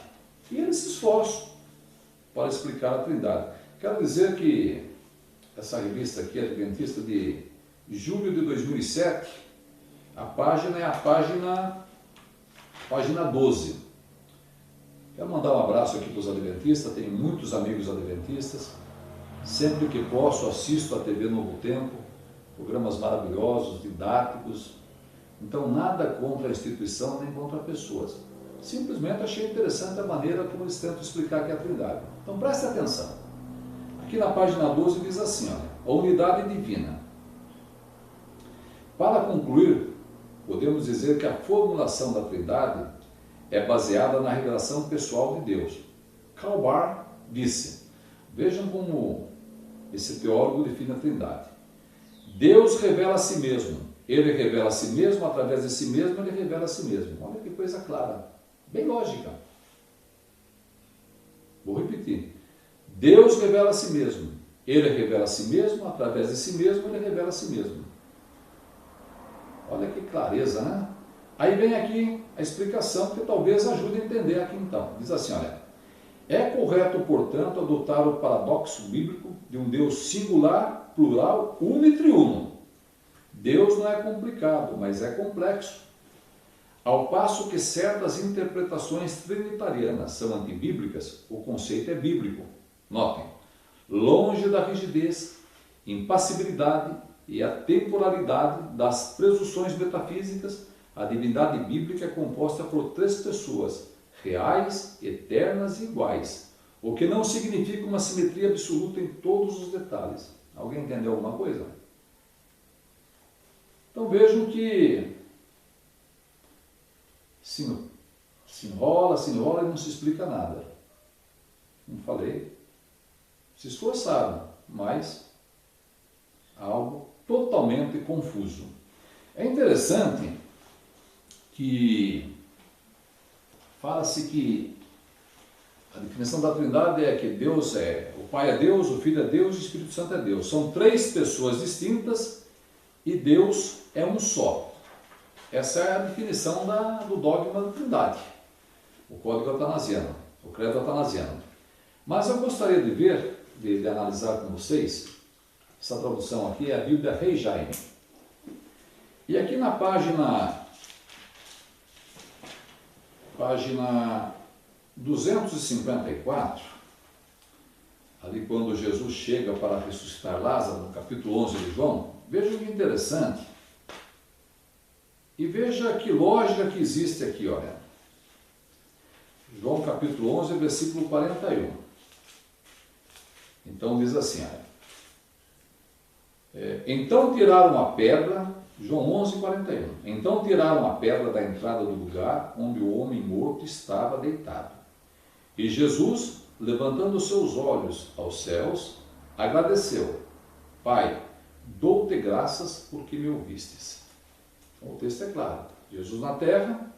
E eles se esforçam para explicar a Trindade. Quero dizer que essa revista aqui, adventista de julho de 2007, a página é a página 12. Quero mandar um abraço aqui para os adventistas, tenho muitos amigos adventistas. Sempre que posso assisto a TV Novo Tempo, programas maravilhosos, didáticos. Então nada contra a instituição nem contra pessoas. Simplesmente achei interessante a maneira como eles tentam explicar que é a Trindade. Então preste atenção. Aqui na página 12 diz assim, olha, a unidade divina. Para concluir, podemos dizer que a formulação da Trindade é baseada na revelação pessoal de Deus. Karl Barth disse, vejam como esse teólogo define a Trindade. Deus revela a si mesmo. Ele revela a si mesmo, através de si mesmo, ele revela a si mesmo. Olha que coisa clara, bem lógica. Vou repetir. Deus revela a si mesmo. Ele revela a si mesmo, através de si mesmo, ele revela a si mesmo. Olha que clareza, né? Aí vem aqui a explicação que talvez ajude a entender aqui então. Diz assim, olha, é correto, portanto, adotar o paradoxo bíblico de um Deus singular, plural, uno e triuno. Deus não é complicado, mas é complexo. Ao passo que certas interpretações trinitarianas são antibíblicas, o conceito é bíblico. Notem, longe da rigidez, impassibilidade e a temporalidade das presunções metafísicas, a divindade bíblica é composta por 3 pessoas, reais, eternas e iguais, o que não significa uma simetria absoluta em todos os detalhes. Alguém entendeu alguma coisa? Então vejam que se enrola e não se explica nada. Não falei? Se esforçaram, mas algo totalmente confuso. É interessante que fala-se que a definição da Trindade é que Deus o Pai é Deus, o Filho é Deus e o Espírito Santo é Deus. São 3 pessoas distintas e Deus é um só. Essa é a definição do dogma da Trindade, o código atanasiano, o credo atanasiano. Mas eu gostaria de ver, de analisar com vocês, essa tradução aqui é a Bíblia Rei Jaime. E aqui na página 254, ali quando Jesus chega para ressuscitar Lázaro, no capítulo 11 de João, veja que interessante. E veja que lógica que existe aqui, olha. João capítulo 11, versículo 41. Então diz assim, olha. Então tiraram a pedra, João 11, 41. Então tiraram a pedra da entrada do lugar onde o homem morto estava deitado. E Jesus, levantando seus olhos aos céus, agradeceu. Pai, dou-te graças porque me ouvistes. Então, o texto é claro. Jesus na terra,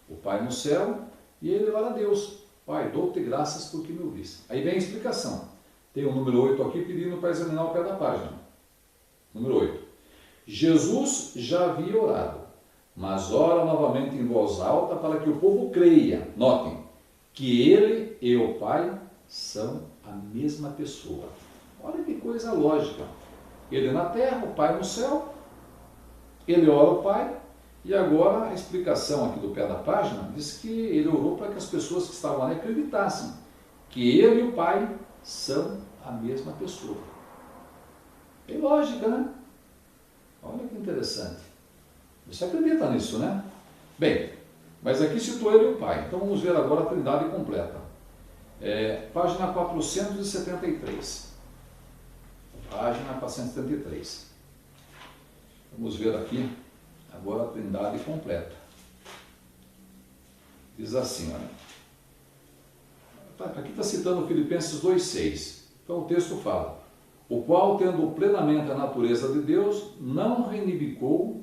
o Pai no céu, e ele ora a Deus. Pai, dou-te graças porque me ouviste. Aí vem a explicação. Tem o número 8 aqui pedindo para examinar o pé da página. Número 8. Jesus já havia orado, mas ora novamente em voz alta para que o povo creia. Notem, que ele e o Pai são a mesma pessoa. Olha que coisa lógica. Ele na terra, o Pai no céu, ele ora ao Pai, e agora a explicação aqui do pé da página diz que ele orou para que as pessoas que estavam ali acreditassem que ele e o Pai são a mesma pessoa. Tem lógica, né? Olha que interessante. Você acredita nisso, né? Bem, mas aqui citou ele e o Pai. Então vamos ver agora a Trindade completa. Página 473. Página 473. Vamos ver aqui agora a Trindade completa. Diz assim, olha. Aqui está citando Filipenses 2,6. Então o texto fala: o qual, tendo plenamente a natureza de Deus, não reivindicou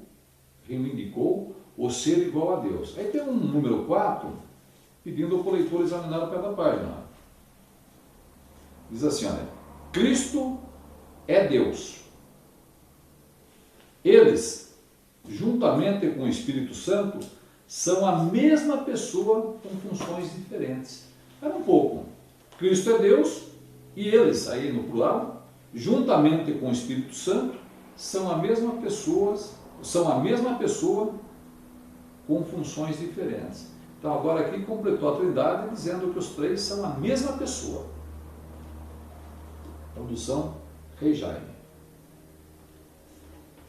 o ser igual a Deus. Aí tem um número 4, pedindo para o leitor examinar o pé da página. Diz assim, olha, Cristo é Deus. Eles, juntamente com o Espírito Santo, são a mesma pessoa com funções diferentes. Espera um pouco. Cristo é Deus e eles, aí no plural, juntamente com o Espírito Santo, são a mesma pessoa com funções diferentes. Então agora aqui completou a Trindade dizendo que os três são a mesma pessoa. Tradução Rei Jaime.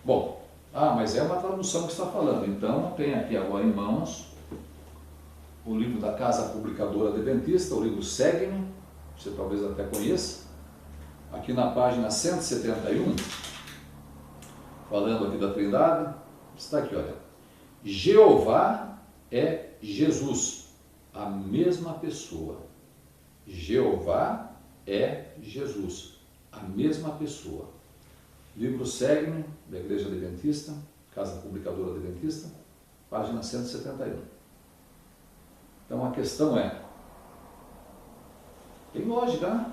Bom, mas é uma tradução que está falando. Então tem aqui agora em mãos o livro da Casa Publicadora Adventista, o livro Segue-me, você talvez até conheça. Aqui na página 171, falando aqui da Trindade, está aqui, olha. Jeová é Jesus, a mesma pessoa. Jeová é Jesus, a mesma pessoa. Livro Segue-me, da Igreja Adventista, Casa Publicadora Adventista, página 171. Então a questão é, tem lógica, né?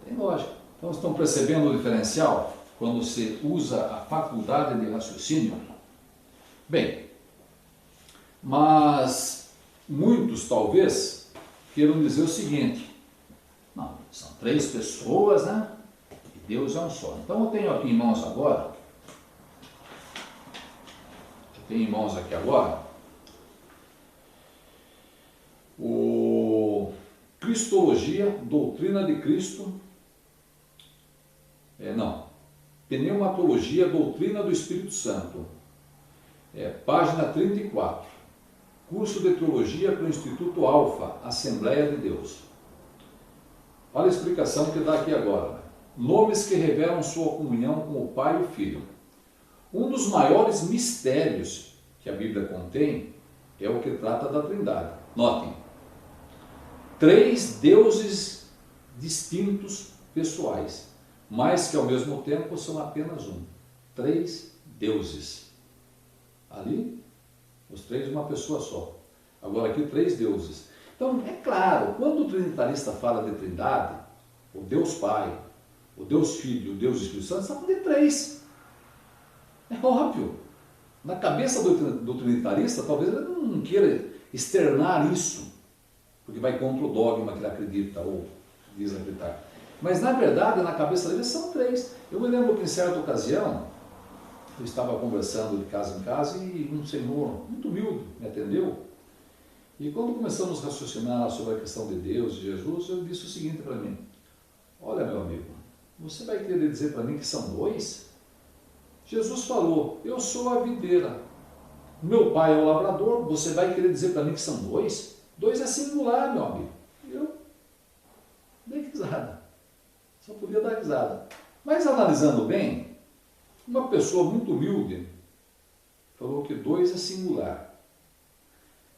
Tem lógica. Então estão percebendo o diferencial quando se usa a faculdade de raciocínio? Bem, mas muitos talvez queiram dizer o seguinte: não, são três pessoas, né? E Deus é um só. Então eu tenho aqui em mãos agora, o Cristologia, Doutrina de Cristo, Pneumatologia, Doutrina do Espírito Santo, página 34, curso de Teologia para o Instituto Alfa, Assembleia de Deus. Olha a explicação que dá aqui agora. Nomes que revelam sua comunhão com o Pai e o Filho. Um dos maiores mistérios que a Bíblia contém é o que trata da Trindade. Notem, 3 deuses distintos pessoais, mas que ao mesmo tempo são apenas um. 3 deuses. Ali, os 3 uma pessoa só. Agora aqui 3 deuses. Então, é claro, quando o trinitarista fala de Trindade, o Deus Pai, o Deus Filho e o Deus Espírito Santo, está falando de 3. É óbvio. Na cabeça do trinitarista, talvez ele não queira externar isso, porque vai contra o dogma que ele acredita ou diz acreditar. Mas, na verdade, na cabeça dele são 3. Eu me lembro que, em certa ocasião, eu estava conversando de casa em casa e um senhor muito humilde me atendeu. E quando começamos a raciocinar sobre a questão de Deus e Jesus, ele disse o seguinte para mim: olha, meu amigo, você vai querer dizer para mim que são 2? Jesus falou, eu sou a videira, meu pai é o lavrador, você vai querer dizer para mim que são 2? 2 é singular, meu amigo. E eu dei risada, só podia dar risada. Mas analisando bem, uma pessoa muito humilde falou que 2 é singular.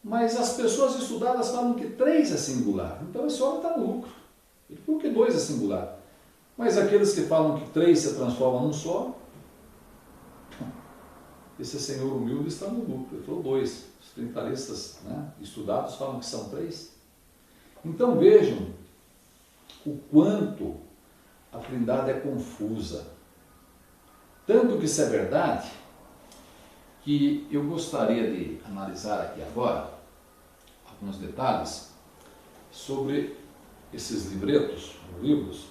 Mas as pessoas estudadas falam que 3 é singular. Então esse homem está no lucro. Ele falou que 2 é singular. Mas aqueles que falam que 3 se transformam num só, esse senhor humilde está no lucro. Ele falou 2. Os trinitaristas, né, estudados falam que são 3. Então vejam o quanto a Trindade é confusa. Tanto que isso é verdade, que eu gostaria de analisar aqui agora alguns detalhes sobre esses livretos, livros,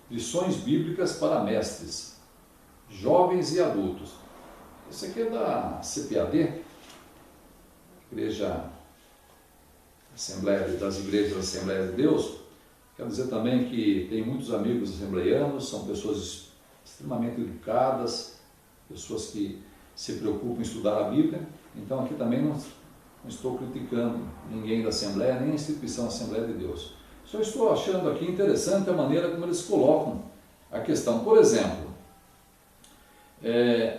lições bíblicas para mestres, jovens e adultos. Esse aqui é da CPAD, Igreja das Igrejas da Assembleia de Deus. Quero dizer também que tem muitos amigos assembleianos, são pessoas extremamente educadas, pessoas que se preocupam em estudar a Bíblia. Então aqui também não estou criticando ninguém da Assembleia, nem a instituição Assembleia de Deus. Só estou achando aqui interessante a maneira como eles colocam a questão. Por exemplo,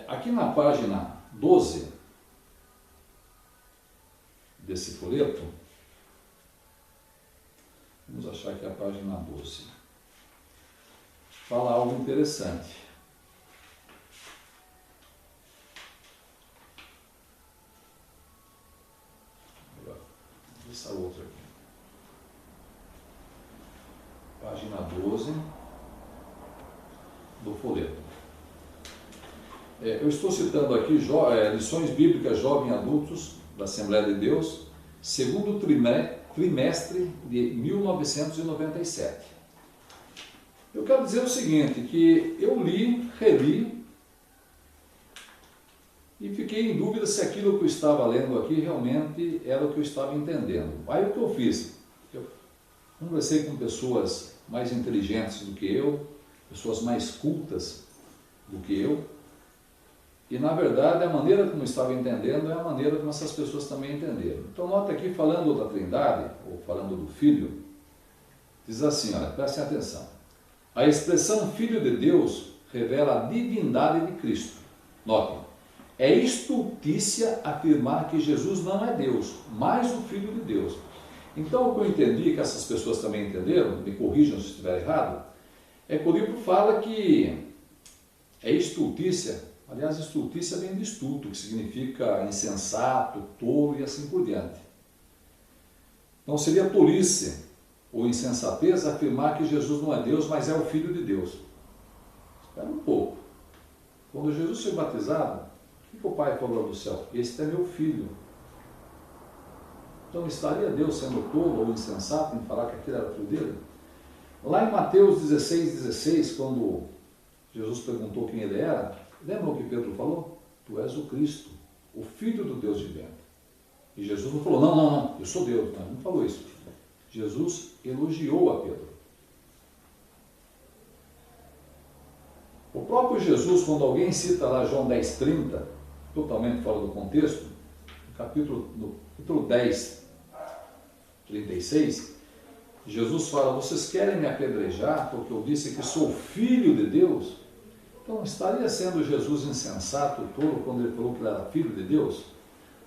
aqui na página 12 desse folheto, vamos achar que é a página 12, fala algo interessante. Essa outra aqui. Página 12 do folheto. Eu estou citando aqui lições bíblicas jovem adultos da Assembleia de Deus, segundo trimestre de 1997. Eu quero dizer o seguinte, que eu li, reli e fiquei em dúvida se aquilo que eu estava lendo aqui realmente era o que eu estava entendendo. Aí o que eu fiz? Eu conversei com pessoas mais inteligentes do que eu, pessoas mais cultas do que eu, e na verdade a maneira como eu estava entendendo é a maneira como essas pessoas também entenderam. Então nota aqui, falando da Trindade, ou falando do Filho, diz assim, olha, prestem atenção. A expressão Filho de Deus revela a divindade de Cristo. Notem, é estultícia afirmar que Jesus não é Deus, mas o Filho de Deus. Então o que eu entendi, que essas pessoas também entenderam, me corrijam se estiver errado, é que o livro fala que é estultícia. Aliás, estultícia vem de estulto, que significa insensato, tolo e assim por diante. Então seria tolice ou insensatez afirmar que Jesus não é Deus, mas é o Filho de Deus. Espera um pouco. Quando Jesus foi batizado, o que o Pai falou do céu? Este é meu Filho. Então estaria Deus sendo tolo ou insensato em falar que aquele era o filho dele? Lá em Mateus 16, quando Jesus perguntou quem ele era, lembram o que Pedro falou? Tu és o Cristo, o Filho do Deus vivente. E Jesus não falou, não, eu sou Deus. Não, ele não falou isso. Jesus elogiou a Pedro. O próprio Jesus, quando alguém cita lá João 10,30, totalmente fora do contexto, no capítulo 10, 36, Jesus fala, vocês querem me apedrejar porque eu disse que sou filho de Deus? Então, estaria sendo Jesus insensato, tolo, quando ele falou que ele era filho de Deus?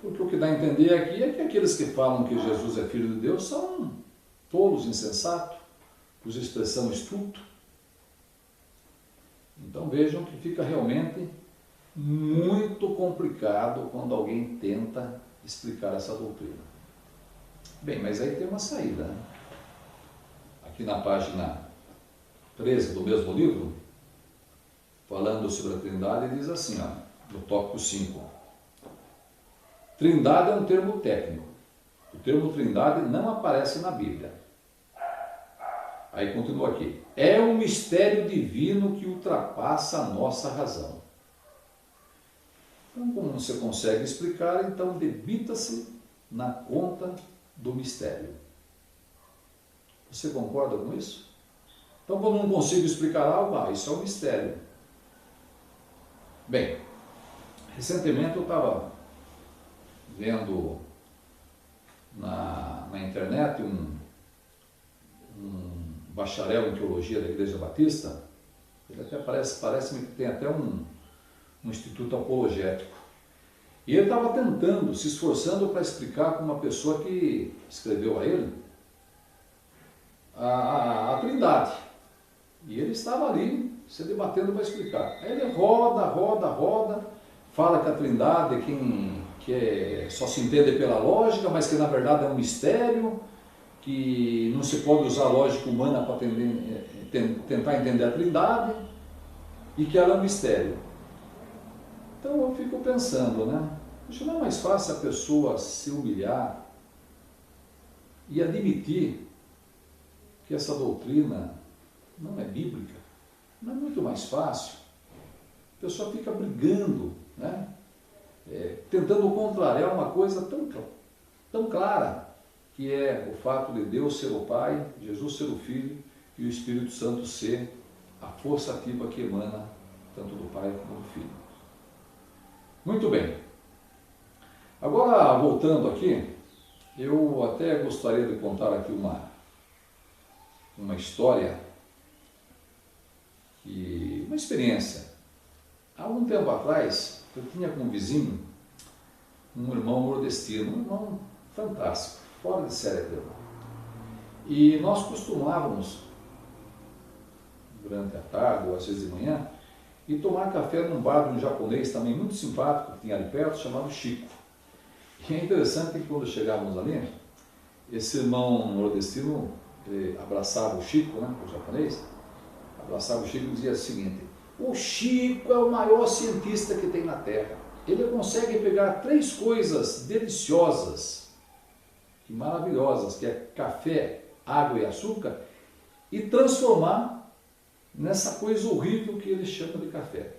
Porque o que dá a entender aqui é que aqueles que falam que Jesus é filho de Deus são tolos, insensatos, usa a expressão estulto. Então vejam que fica realmente muito complicado quando alguém tenta explicar essa doutrina. Bem, mas aí tem uma saída, né? Aqui na página 13 do mesmo livro, falando sobre a Trindade, diz assim, ó, no tópico 5. Trindade é um termo técnico. O termo Trindade não aparece na Bíblia. Aí continua aqui. É um mistério divino que ultrapassa a nossa razão. Então, como você consegue explicar, então debita-se na conta do mistério. Você concorda com isso? Então, quando eu não consigo explicar algo, isso é um mistério. Bem, recentemente eu estava vendo na internet um bacharel em teologia da Igreja Batista. Ele até parece-me que tem até um instituto apologético. E ele estava tentando, se esforçando para explicar com uma pessoa que escreveu a ele a Trindade. E ele estava ali, se debatendo para explicar. Aí ele roda, fala que a Trindade é quem só se entende pela lógica, mas que na verdade é um mistério, que não se pode usar a lógica humana para tentar entender a Trindade, e que ela é um mistério. Então eu fico pensando, né? Acho que não é mais fácil a pessoa se humilhar e admitir que essa doutrina não é bíblica? Não é muito mais fácil? A pessoa fica brigando, né? Tentando contrariar uma coisa tão clara, que é o fato de Deus ser o Pai, Jesus ser o Filho e o Espírito Santo ser a força ativa que emana tanto do Pai como do Filho. Muito bem. Agora, voltando aqui, eu até gostaria de contar aqui uma história, uma experiência. Há algum tempo atrás, eu tinha como vizinho um irmão nordestino, um irmão fantástico, fora de série dele. E nós costumávamos, durante a tarde ou às vezes de manhã, ir tomar café num bar de um japonês também muito simpático, que tinha ali perto, chamado Chico. E é interessante que quando chegávamos ali, esse irmão nordestino abraçava o Chico, né, o japonês, abraçava o Chico e dizia o seguinte: o Chico é o maior cientista que tem na Terra. Ele consegue pegar 3 coisas deliciosas e maravilhosas, que é café, água e açúcar, e transformar nessa coisa horrível que ele chama de café.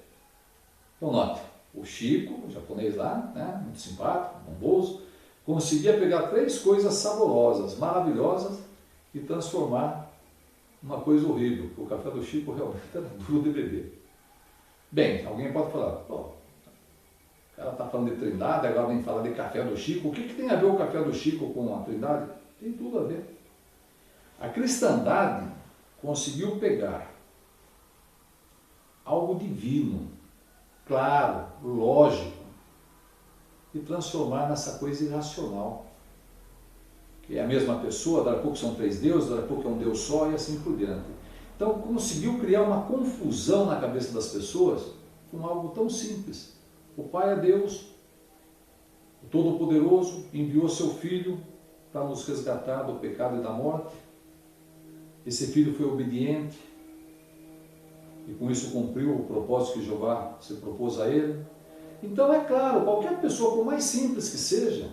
Então note, o Chico, o japonês lá, né, muito simpático, bondoso, conseguia pegar 3 coisas saborosas, maravilhosas, e transformar numa coisa horrível. O café do Chico realmente era duro de beber. Bem, alguém pode falar, pô, o cara está falando de Trindade, agora vem falar de café do Chico. O que tem a ver o café do Chico com a Trindade? Tem tudo a ver. A cristandade conseguiu pegar algo divino, claro, lógico, e transformar nessa coisa irracional, que é a mesma pessoa, daqui a pouco são 3 deuses, daqui a pouco é um Deus só e assim por diante. Então conseguiu criar uma confusão na cabeça das pessoas com algo tão simples. O Pai é Deus, o Todo-Poderoso, enviou seu Filho para nos resgatar do pecado e da morte. Esse Filho foi obediente e com isso cumpriu o propósito que Jeová se propôs a ele. Então é claro, qualquer pessoa, por mais simples que seja,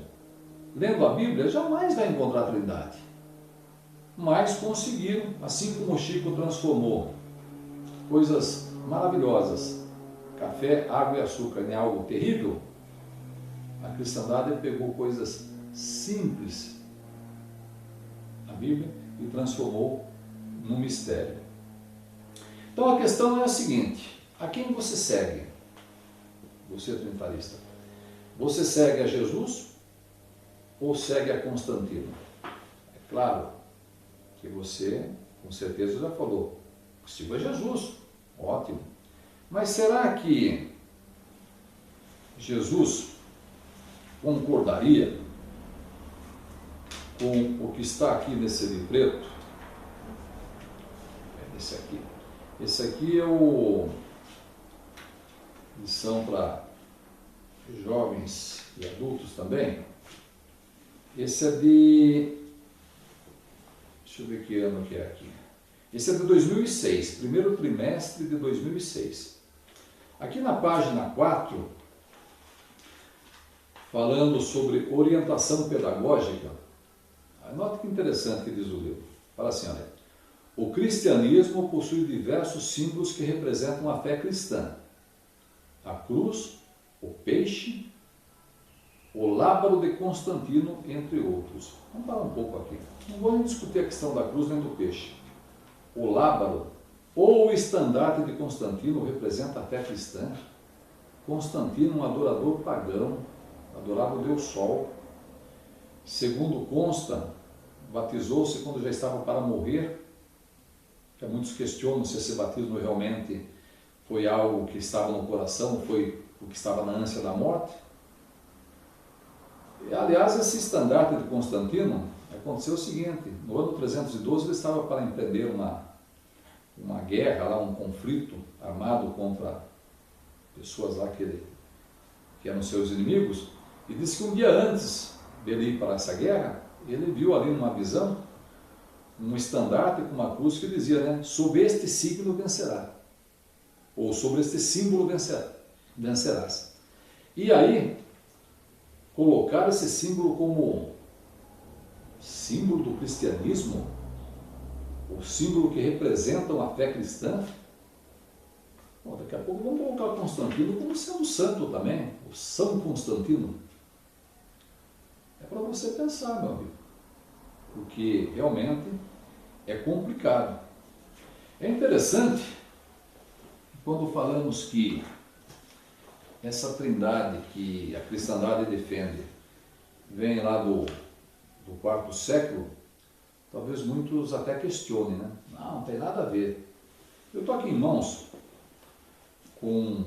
lendo a Bíblia, jamais vai encontrar a Trindade. Mas conseguiram, assim como o Chico transformou coisas maravilhosas, café, água e açúcar, em algo terrível, a cristandade pegou coisas simples, a Bíblia, e transformou num mistério. Então a questão é a seguinte: a quem você segue? Você, trinitarista, você segue a Jesus ou segue a Constantino? É claro que você, com certeza, já falou, sigo a Jesus, ótimo. Mas será que Jesus concordaria com o que está aqui nesse livreto? Esse aqui. Esse aqui é lição para jovens e adultos também. Esse é de... deixa eu ver que ano que é aqui. Esse é de 2006, primeiro trimestre de 2006. Aqui na página 4, falando sobre orientação pedagógica, anote que interessante que diz o livro. Fala assim, olha: o cristianismo possui diversos símbolos que representam a fé cristã. A cruz, o peixe, o lábaro de Constantino, entre outros. Vamos falar um pouco aqui. Não vamos discutir a questão da cruz nem do peixe. O lábaro, ou o estandarte de Constantino, representa a fé cristã. Constantino, um adorador pagão, adorava o Deus Sol. Segundo consta, batizou-se quando já estava para morrer. Que muitos questionam se esse batismo realmente foi algo que estava no coração, foi o que estava na ânsia da morte. E, aliás, esse estandarte de Constantino, aconteceu o seguinte: no ano 312 ele estava para empreender uma guerra lá, um conflito armado contra pessoas lá que eram seus inimigos, e disse que um dia antes dele ir para essa guerra, ele viu ali numa visão um estandarte com uma cruz que dizia, né, sob este signo vencerá, ou sobre este símbolo vencerás. E aí, colocar esse símbolo como símbolo do cristianismo, o símbolo que representa uma fé cristã. Bom, daqui a pouco vamos colocar Constantino como sendo santo também, o São Constantino. É para você pensar, meu amigo, porque realmente é complicado. É interessante quando falamos que essa trindade que a cristandade defende vem lá do quarto século, talvez muitos até questionem, né? Não tem nada a ver. Eu estou aqui em mãos com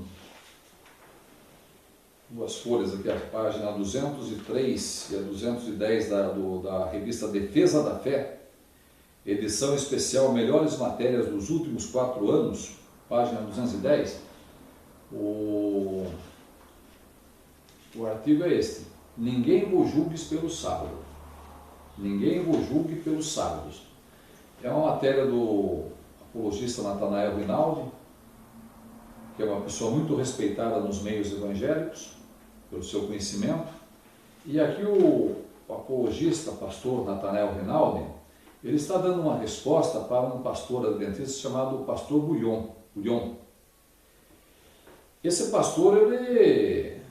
duas folhas aqui, a página 203 e a 210 da revista Defesa da Fé, edição especial Melhores Matérias dos Últimos 4 Anos, página 210. O artigo é este: ninguém vos julgues pelo sábado. Ninguém vos julgue pelos sábados. É uma matéria do apologista Nathanael Rinaldi, que é uma pessoa muito respeitada nos meios evangélicos, pelo seu conhecimento. E aqui o apologista, pastor Nathanael Rinaldi, ele está dando uma resposta para um pastor adventista chamado pastor Bullion. Esse pastor, ele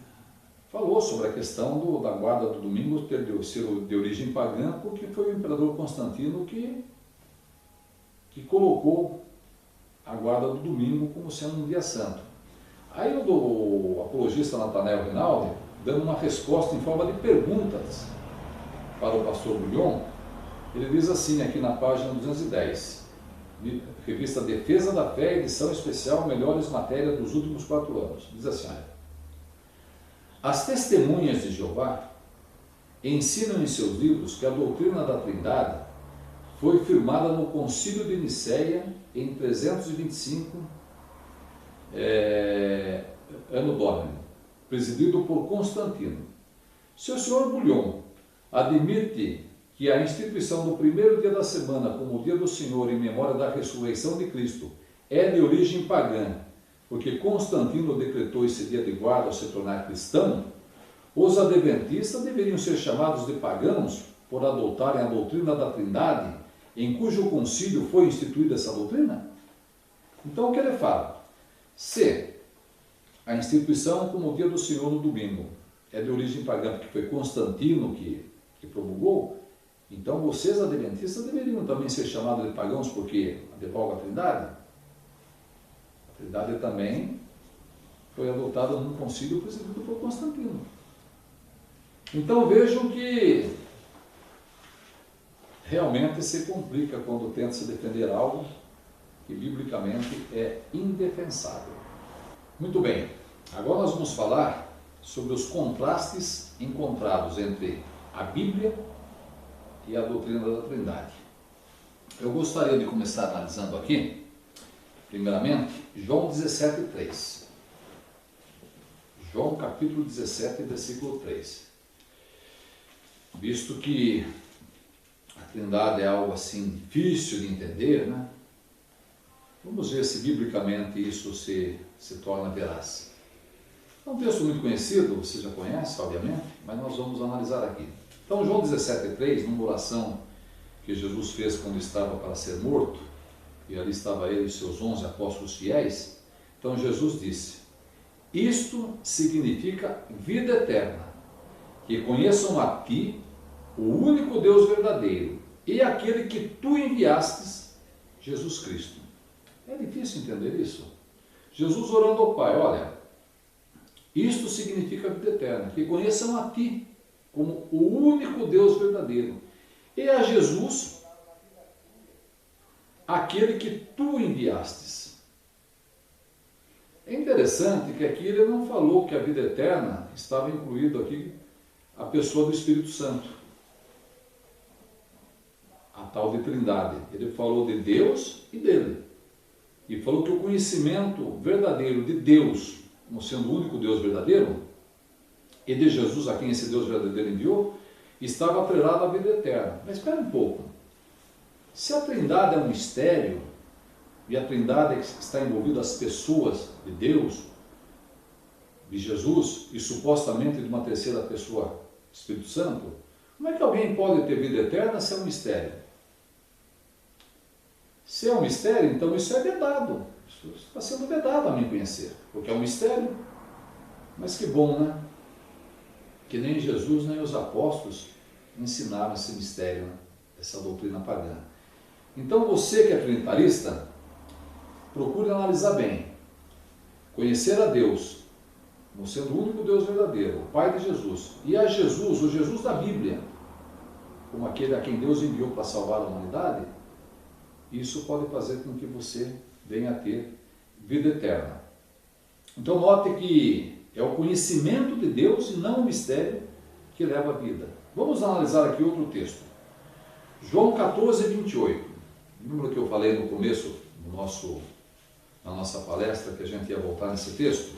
falou sobre a questão da guarda do domingo ter ser de origem pagã, porque foi o imperador Constantino que colocou a guarda do domingo como sendo um dia santo. Aí o apologista Nathanael Rinaldi, dando uma resposta em forma de perguntas para o pastor Bullion, ele diz assim aqui na página 210, revista Defesa da Fé, edição especial Melhores Matérias dos Últimos 4 Anos. Diz assim, olha: as testemunhas de Jeová ensinam em seus livros que a doutrina da Trindade foi firmada no Concílio de Nicéia em 325 ano Domini, presidido por Constantino. Se o senhor Bullion admite que a instituição do primeiro dia da semana como o dia do Senhor em memória da ressurreição de Cristo é de origem pagã, porque Constantino decretou esse dia de guarda ao se tornar cristão, os adventistas deveriam ser chamados de pagãos por adotarem a doutrina da Trindade, em cujo concílio foi instituída essa doutrina? Então o que ele fala? Se a instituição como o dia do Senhor no domingo é de origem pagã, porque foi Constantino que promulgou, então vocês adventistas deveriam também ser chamados de pagãos porque advogam a Trindade? A Trindade também foi adotada num concílio presidido por Constantino. Então vejam que realmente se complica quando tenta se defender algo que biblicamente é indefensável. Muito bem, agora nós vamos falar sobre os contrastes encontrados entre a Bíblia e a doutrina da Trindade. Eu gostaria de começar analisando aqui, primeiramente, João 17:3. João capítulo 17, versículo 3. Visto que a Trindade é algo assim difícil de entender, né? Vamos ver se biblicamente isso se torna veraz. É um texto muito conhecido, você já conhece, obviamente, mas nós vamos analisar aqui. Então, João 17:3, numa oração que Jesus fez quando estava para ser morto, e ali estava ele e seus 11 apóstolos fiéis, então Jesus disse: isto significa vida eterna, que conheçam a ti, o único Deus verdadeiro, e aquele que tu enviastes, Jesus Cristo. É difícil entender isso? Jesus orando ao Pai: olha, isto significa vida eterna, que conheçam a ti como o único Deus verdadeiro, e a Jesus, aquele que tu enviastes. É interessante que aqui ele não falou que a vida eterna estava incluído aqui a pessoa do Espírito Santo, a tal de Trindade. Ele falou de Deus e dele. e falou que o conhecimento verdadeiro de Deus, como sendo o único Deus verdadeiro, e de Jesus, a quem esse Deus verdadeiro enviou, estava atrelado à vida eterna. Mas espera um pouco. Se a Trindade é um mistério, e a Trindade está envolvida as pessoas de Deus, de Jesus, e supostamente de uma terceira pessoa, Espírito Santo, como é que alguém pode ter vida eterna se é um mistério? Se é um mistério, então isso é vedado. Isso está sendo vedado a mim conhecer, porque é um mistério. Mas que bom, né? Que nem Jesus, nem os apóstolos ensinaram esse mistério, né? Essa doutrina pagã. Então você que é trinitarista, procure analisar bem. Conhecer a Deus, como sendo o único Deus verdadeiro, o Pai de Jesus, e a Jesus, o Jesus da Bíblia, como aquele a quem Deus enviou para salvar a humanidade, isso pode fazer com que você venha a ter vida eterna. Então note que é o conhecimento de Deus e não o mistério que leva à vida. Vamos analisar aqui outro texto. João 14, 28. Lembra que eu falei no começo na nossa palestra que a gente ia voltar nesse texto?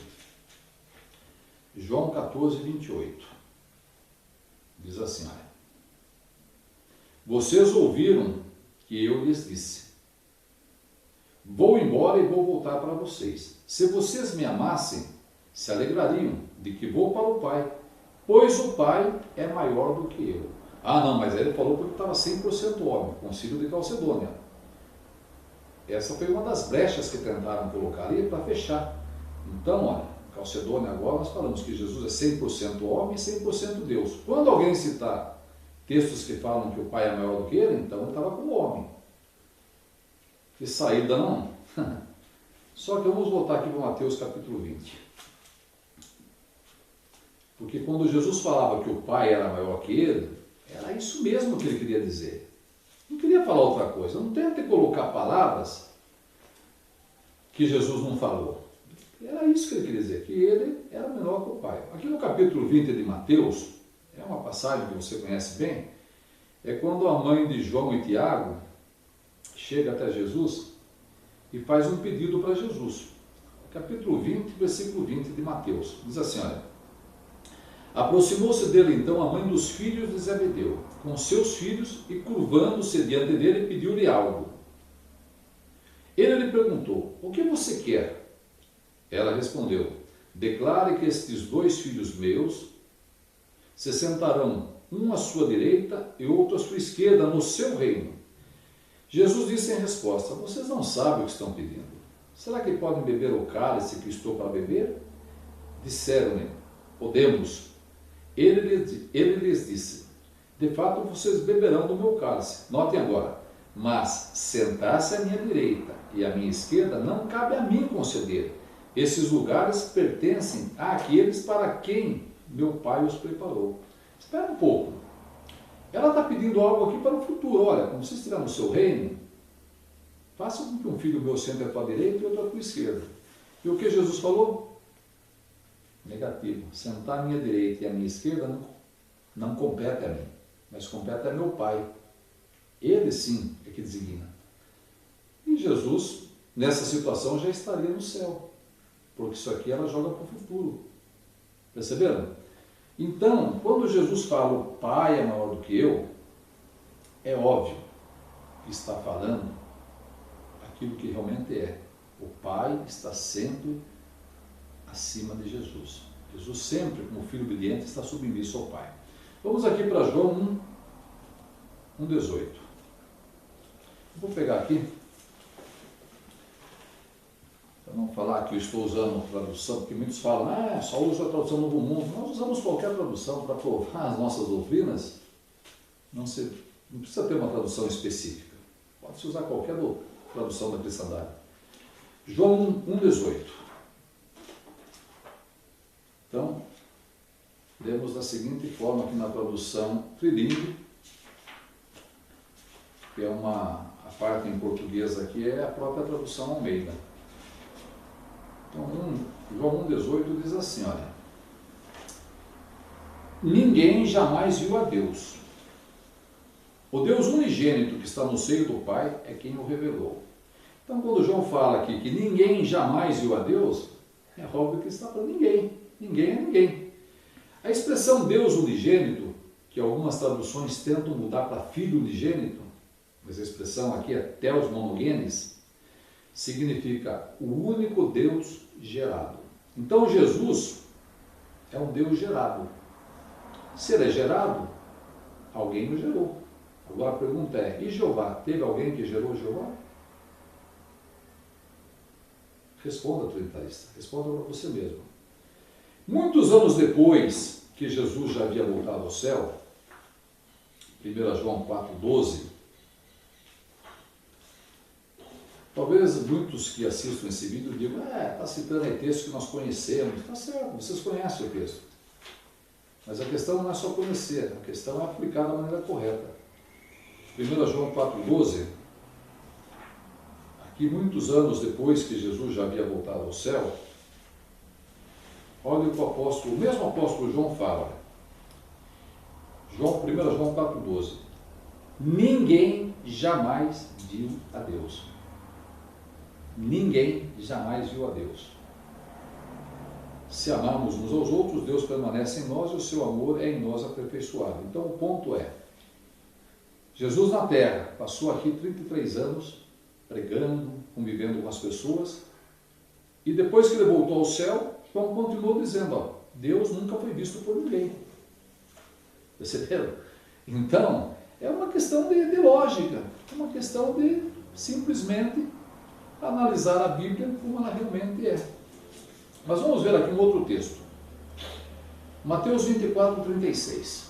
João 14, 28. Diz assim, olha. Vocês ouviram que eu lhes disse: vou embora e vou voltar para vocês. Se vocês me amassem, se alegrariam de que vou para o Pai, pois o Pai é maior do que eu. Ah, não, mas aí ele falou porque estava 100% homem, Concílio de Calcedônia. Essa foi uma das brechas que tentaram colocar ali para fechar. Então, olha, Calcedônia agora nós falamos que Jesus é 100% homem e 100% Deus. Quando alguém citar textos que falam que o Pai é maior do que ele, então ele estava com o homem. Que saída não? Só que vamos voltar aqui para Mateus capítulo 20. Porque quando Jesus falava que o Pai era maior que ele, era isso mesmo que ele queria dizer. Não queria falar outra coisa. Não tente colocar palavras que Jesus não falou. Era isso que ele queria dizer, que ele era menor que o Pai. Aqui no capítulo 20 de Mateus, é uma passagem que você conhece bem, é quando a mãe de João e Tiago chega até Jesus e faz um pedido para Jesus. Capítulo 20, versículo 20 de Mateus. Diz assim, olha. Aproximou-se dele então a mãe dos filhos de Zebedeu, com seus filhos, e curvando-se diante dele, pediu-lhe algo. Ele lhe perguntou: o que você quer? Ela respondeu: declare que estes 2 filhos meus se sentarão, um à sua direita e outro à sua esquerda, no seu reino. Jesus disse em resposta: vocês não sabem o que estão pedindo. Será que podem beber o cálice que estou para beber? Disseram-lhe: podemos. Ele lhes disse: de fato vocês beberão do meu cálice. Notem agora: mas sentar-se à minha direita e à minha esquerda não cabe a mim conceder. Esses lugares pertencem àqueles para quem meu Pai os preparou. Espera um pouco. Ela está pedindo algo aqui para o futuro. Olha, quando você estiver no seu reino, faça com que um filho meu sente à tua direita e outro à tua esquerda. E o que Jesus falou? Negativo. Sentar à minha direita e à minha esquerda não compete a mim, mas compete a meu Pai. Ele sim é que designa. E Jesus, nessa situação, já estaria no céu, porque isso aqui ela joga para o futuro. Perceberam? Então, quando Jesus fala o Pai é maior do que eu, é óbvio que está falando aquilo que realmente é. O Pai está sempre acima de Jesus. Jesus sempre, como filho obediente, está submisso ao Pai. Vamos aqui para João 1,18. Vou pegar aqui, para não falar que eu estou usando tradução, porque muitos falam, só uso a tradução Novo Mundo. Nós usamos qualquer tradução para provar as nossas doutrinas. Não precisa ter uma tradução específica. Pode-se usar qualquer tradução da cristandade. João 1,18. Então, lemos da seguinte forma aqui na tradução trilingue, que é a parte em português aqui é a própria tradução Almeida. Então, João 1,18 diz assim, olha: ninguém jamais viu a Deus. O Deus unigênito que está no seio do Pai é quem o revelou. Então, quando João fala aqui que ninguém jamais viu a Deus, é óbvio que está falando ninguém. Ninguém é ninguém. A expressão Deus unigênito, que algumas traduções tentam mudar para Filho unigênito, mas a expressão aqui é Theos monogenes, significa o único Deus gerado. Então, Jesus é um Deus gerado. Se ele é gerado, alguém o gerou. Agora a pergunta é, e Jeová? Teve alguém que gerou Jeová? Responda, trinitarista. Responda para você mesmo. Muitos anos depois que Jesus já havia voltado ao céu, 1 João 4,12, talvez muitos que assistam esse vídeo digam, está citando aí texto que nós conhecemos. Está certo, vocês conhecem o texto. Mas a questão não é só conhecer, a questão é aplicar da maneira correta. 1 João 4,12, aqui muitos anos depois que Jesus já havia voltado ao céu, olha o que o mesmo apóstolo João fala. 1 João 4,12. Ninguém jamais viu a Deus. Ninguém jamais viu a Deus. Se amarmos uns aos outros, Deus permanece em nós e o seu amor é em nós aperfeiçoado. Então o ponto é, Jesus na terra passou aqui 33 anos pregando, convivendo com as pessoas, e depois que ele voltou ao céu, João continuou dizendo, Deus nunca foi visto por ninguém. Perceberam? Então, é uma questão de lógica, é uma questão de simplesmente analisar a Bíblia como ela realmente é. Mas vamos ver aqui um outro texto. Mateus 24:36.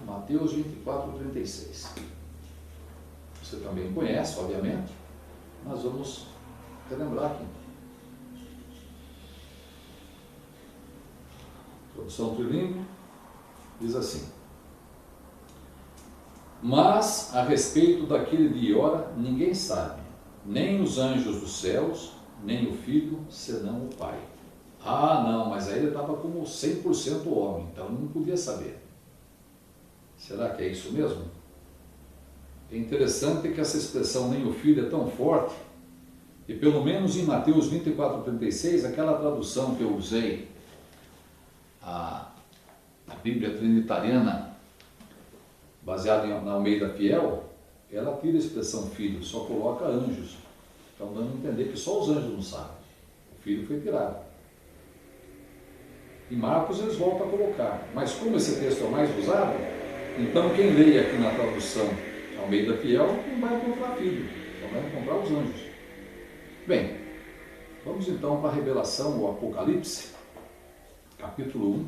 Mateus 24:36. Você também conhece, obviamente, mas vamos relembrar aqui. Tradução trilingue diz assim: mas a respeito daquele dia e hora ninguém sabe, nem os anjos dos céus, nem o Filho, senão o Pai. Ah, não, mas aí ele estava como 100% homem, então não podia saber. Será que é isso mesmo? É interessante que essa expressão nem o Filho é tão forte, e pelo menos em Mateus 24:36, aquela tradução que eu usei, a Bíblia Trinitariana, baseada na Almeida Fiel, ela tira a expressão filho, só coloca anjos. Então dando a entender que só os anjos não sabem. O filho foi tirado. Em Marcos eles voltam a colocar. Mas como esse texto é o mais usado, então quem lê aqui na tradução Almeida Fiel não vai encontrar filho, só vai encontrar os anjos. Bem, vamos então para a revelação, o Apocalipse, capítulo 1.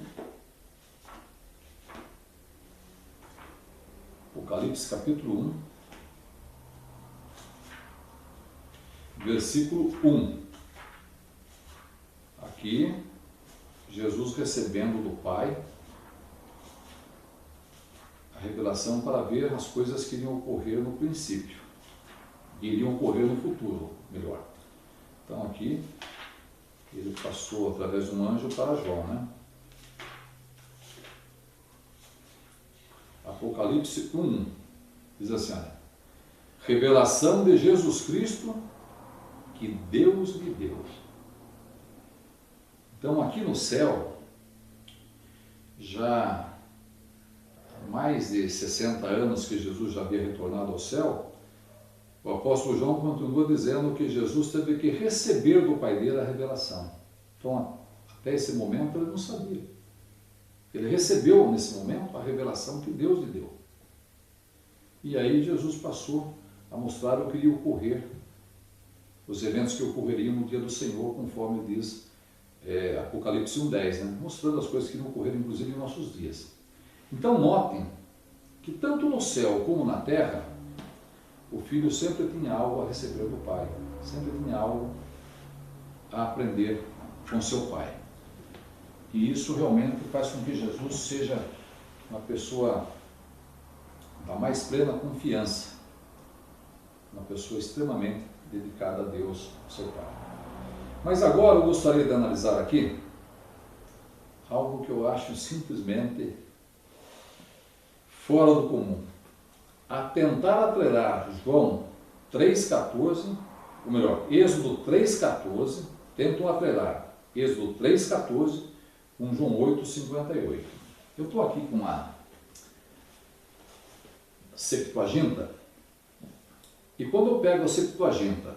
Apocalipse, capítulo 1, versículo 1. Aqui, Jesus recebendo do Pai a revelação para ver as coisas que iriam ocorrer no princípio, e iriam ocorrer no futuro, melhor. Então aqui, ele passou através de um anjo para João, né? Apocalipse 1, diz assim, olha, revelação de Jesus Cristo que Deus lhe deu. Então aqui no céu, já há mais de 60 anos que Jesus já havia retornado ao céu, o apóstolo João continua dizendo que Jesus teve que receber do Pai dele a revelação. Então até esse momento ele não sabia. Ele recebeu nesse momento a revelação que Deus lhe deu. E aí Jesus passou a mostrar o que iria ocorrer, os eventos que ocorreriam no dia do Senhor, conforme diz Apocalipse 1:10, né? Mostrando as coisas que iriam ocorrer, inclusive, em nossos dias. Então notem que tanto no céu como na terra, o Filho sempre tinha algo a receber do Pai, sempre tinha algo a aprender com seu Pai. E isso realmente faz com que Jesus seja uma pessoa da mais plena confiança, uma pessoa extremamente dedicada a Deus, seu Pai. Mas agora eu gostaria de analisar aqui algo que eu acho simplesmente fora do comum. A tentar atrelar João 3,14, ou melhor, Êxodo 3,14, tentam atrelar Êxodo 3,14 com João 8,58. Eu estou aqui com a Septuaginta, e quando eu pego a Septuaginta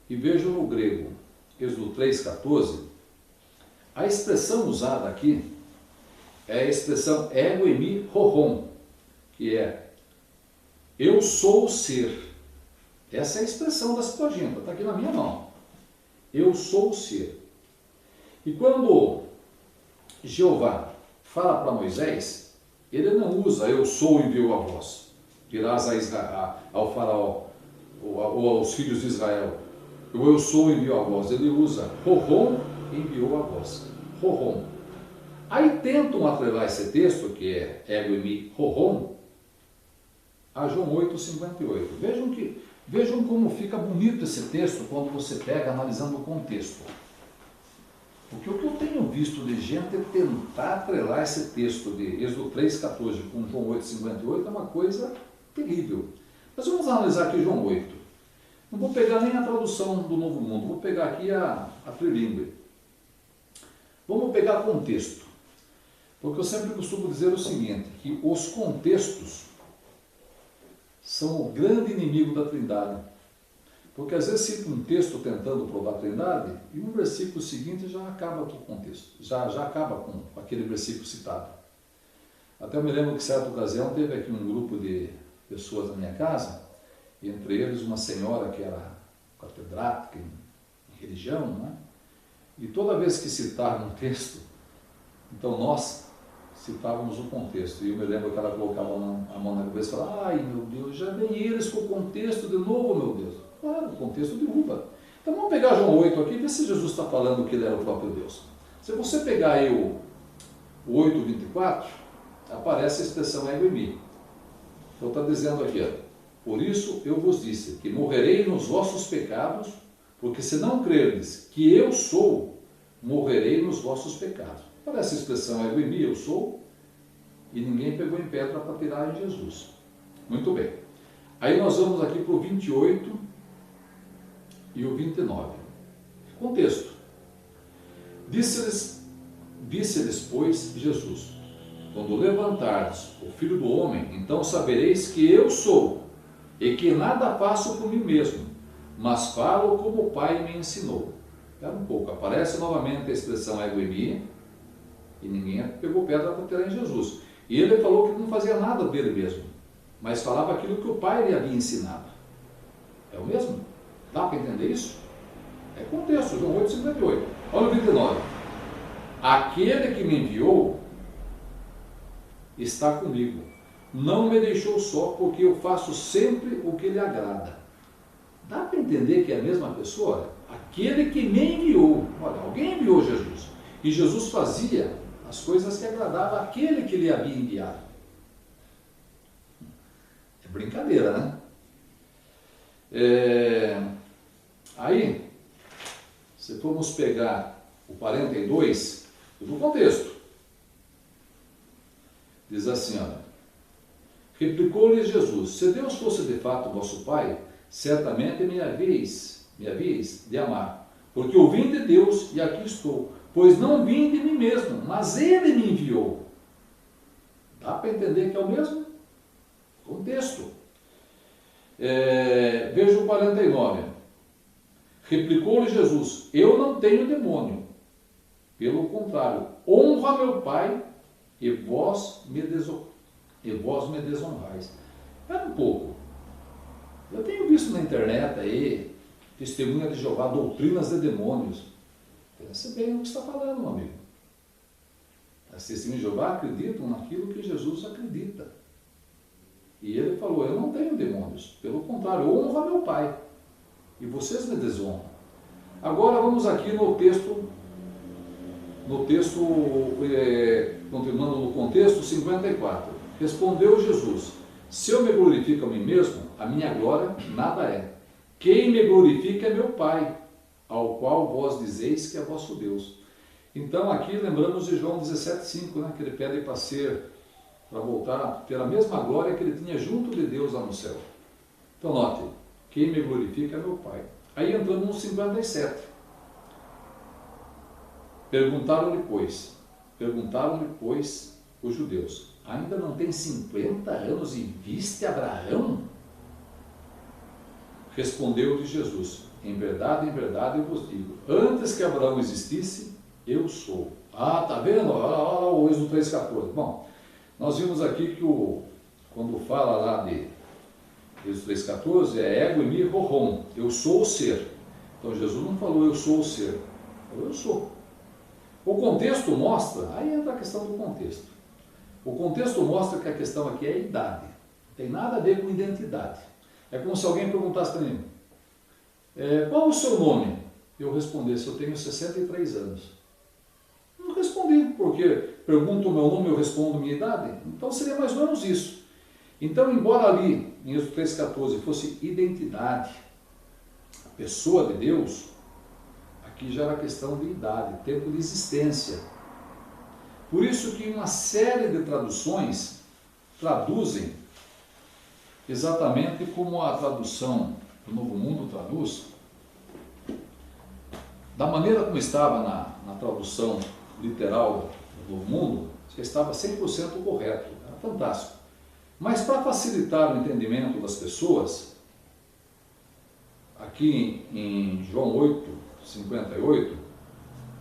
e vejo no grego Êxodo 3,14, a expressão usada aqui é a expressão ego eimi horon, que é eu sou o ser. Essa é a expressão da Septuaginta, está aqui na minha mão. Eu sou o ser. E quando Jeová fala para Moisés, ele não usa eu sou enviou a vós, dirás ao faraó ou aos filhos de Israel, eu sou enviou a vós. Ele usa horon enviou a vós. Horon. Aí tentam atrelar esse texto, que é ego eimi horon, a João 8,58. Vejam como fica bonito esse texto quando você pega analisando o contexto. Porque o que eu tenho visto de gente é tentar atrelar esse texto de Êxodo 3,14 com João 8,58 é uma coisa terrível. Mas vamos analisar aqui João 8. Não vou pegar nem a tradução do Novo Mundo, vou pegar aqui a Trilingue. Vamos pegar contexto. Porque eu sempre costumo dizer o seguinte, que os contextos são o grande inimigo da Trindade. Porque às vezes cita um texto tentando provar a Trindade e no versículo seguinte já acaba com o contexto, já acaba com aquele versículo citado. Até eu me lembro que certa ocasião teve aqui um grupo de pessoas na minha casa, e entre eles uma senhora que era catedrática em religião, né? E toda vez que citavam um texto, então nós citávamos o contexto. E eu me lembro que ela colocava a mão na cabeça e falava, ai meu Deus, já vem eles com o contexto de novo, meu Deus. Claro, o contexto derruba. Então vamos pegar João 8 aqui e ver se Jesus está falando que ele era o próprio Deus. Se você pegar aí o 8,24, aparece a expressão ego eimi. Então está dizendo aqui, ó, por isso eu vos disse que morrerei nos vossos pecados, porque se não crerdes que eu sou, morrerei nos vossos pecados. Aparece a expressão ego eimi, eu sou, e ninguém pegou em pedra para tirar em Jesus. Muito bem. Aí nós vamos aqui para o 28 e o 29. Contexto. Disse-lhes, pois, Jesus, quando levantardes o Filho do Homem, então sabereis que eu sou, e que nada faço por mim mesmo, mas falo como o Pai me ensinou. Espera um pouco, aparece novamente a expressão ego eimi, e ninguém pegou pedra para tirar em Jesus. E ele falou que não fazia nada dele mesmo, mas falava aquilo que o Pai lhe havia ensinado. É o mesmo? Dá para entender isso? É contexto, João 8,58. Olha o 29. Aquele que me enviou está comigo. Não me deixou só, porque eu faço sempre o que lhe agrada. Dá para entender que é a mesma pessoa? Aquele que me enviou. Olha, alguém enviou Jesus. E Jesus fazia as coisas que agradavam àquele que lhe havia enviado. É brincadeira, né? Aí, se formos pegar o 42, no contexto, diz assim, olha, replicou-lhes Jesus, se Deus fosse de fato vosso Pai, certamente me havíeis de amar, porque eu vim de Deus e aqui estou, pois não vim de mim mesmo, mas Ele me enviou. Dá para entender que é o mesmo contexto. Veja o 49. Replicou-lhe Jesus, eu não tenho demônio, pelo contrário, honra meu Pai e vós me desonrais. Espera um pouco. Eu tenho visto na internet aí, testemunha de Jeová, doutrinas de demônios. Pensa bem no que está falando, meu amigo. As testemunhas de Jeová acreditam naquilo que Jesus acredita. E ele falou, eu não tenho demônios, pelo contrário, honra meu Pai, e vocês me desonram. Agora vamos aqui no texto, continuando no contexto 54. Respondeu Jesus, se eu me glorifico a mim mesmo, a minha glória nada é. Quem me glorifica é meu Pai, ao qual vós dizeis que é vosso Deus. Então aqui lembramos de João 17,5, né, que ele pede para voltar a ter a mesma glória que ele tinha junto de Deus lá no céu. Então note, quem me glorifica é meu Pai. Aí entramos no 57. Perguntaram-lhe, pois, os judeus, ainda não tem 50 anos e viste Abraão? Respondeu-lhe Jesus, em verdade eu vos digo, antes que Abraão existisse, eu sou. Ah, tá vendo? Olha lá o Êxodo 3,14. Bom, nós vimos aqui que quando fala lá de Êxodo 3,14, é ego e mi horon, eu sou o ser. Então Jesus não falou eu sou o ser, falou eu sou. O contexto mostra, aí entra a questão do contexto. O contexto mostra que a questão aqui é a idade, não tem nada a ver com identidade. É como se alguém perguntasse para mim, qual o seu nome? Eu respondesse, eu tenho 63 anos. Não respondi, porque pergunto o meu nome, eu respondo minha idade. Então seria mais ou menos isso. Então, embora ali, em Êxodo 3,14, fosse identidade, a pessoa de Deus, aqui já era questão de idade, tempo de existência. Por isso que uma série de traduções traduzem exatamente como a tradução do Novo Mundo traduz, da maneira como estava na tradução literal do Novo Mundo, já estava 100% correto, era fantástico. Mas para facilitar o entendimento das pessoas, aqui em João 8:58,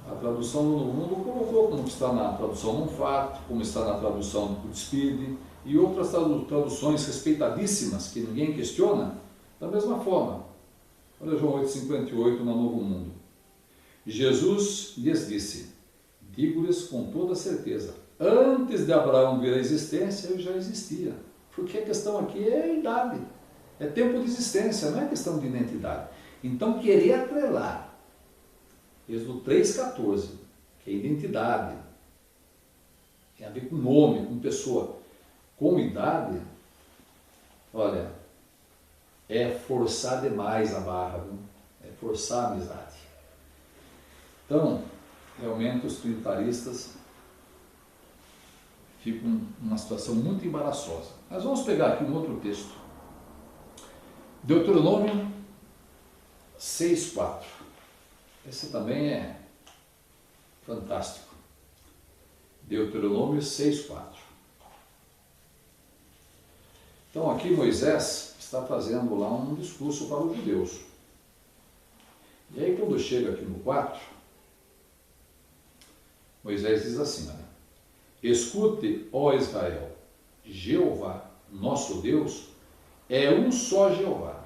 a tradução do Novo Mundo colocou como está na tradução Monfort, como está na tradução do Speed e outras traduções respeitadíssimas que ninguém questiona, da mesma forma. Olha João 8:58 no Novo Mundo. Jesus lhes disse, digo-lhes com toda certeza, antes de Abraão vir à existência, eu já existia. Porque a questão aqui é a idade, é tempo de existência, não é questão de identidade. Então, querer atrelar Êxodo 3,14, que é identidade, tem a ver com nome, com pessoa, com idade, olha, é forçar demais a barra, viu? É forçar a amizade. Então, realmente os trinitaristas ficam numa situação muito embaraçosa. Mas vamos pegar aqui um outro texto. Deuteronômio 6,4. Esse também é fantástico. Deuteronômio 6,4. Então aqui Moisés está fazendo lá um discurso para os judeus. E aí quando chega aqui no 4, Moisés diz assim, olha, escute, ó Israel, Jeová, nosso Deus, é um só Jeová.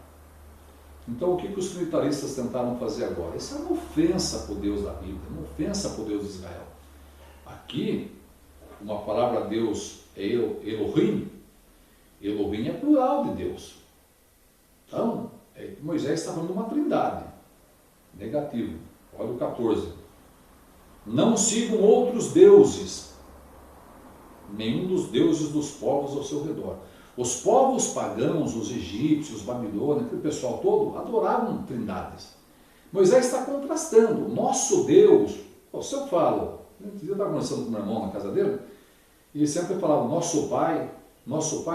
Então o que os trinitaristas tentaram fazer agora? Isso é uma ofensa para o Deus da Bíblia, uma ofensa para o Deus de Israel. Aqui, uma palavra Deus é Elohim, Elohim é plural de Deus. Então, Moisés está falando de uma trindade, negativo. Olha o 14. Não sigam outros deuses, nenhum dos deuses dos povos ao seu redor. Os povos pagãos, os egípcios, os babilônios, aquele pessoal todo, adoravam trindades. Moisés está contrastando. Nosso Deus, se eu falo, eu estava conversando com meu irmão na casa dele, e ele sempre falava, nosso pai,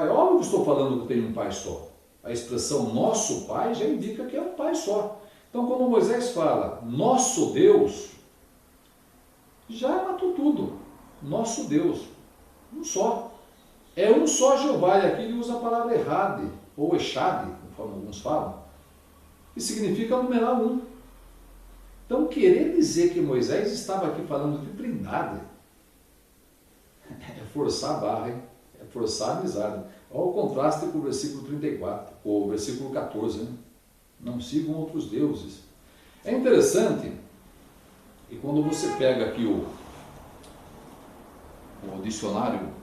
óbvio que estou falando que tem um pai só. A expressão nosso pai já indica que é um pai só. Então quando Moisés fala, nosso Deus, já matou tudo. Nosso Deus, um só. É um só Jeová, e aqui ele usa a palavra errade, ou echade, conforme alguns falam, que significa numeral um. Então, querer dizer que Moisés estava aqui falando de trindade, é forçar a barra, hein? É forçar a amizade. Olha o contraste com o versículo 34, ou o versículo 14, né? Não sigam outros deuses. É interessante, e quando você pega aqui o dicionário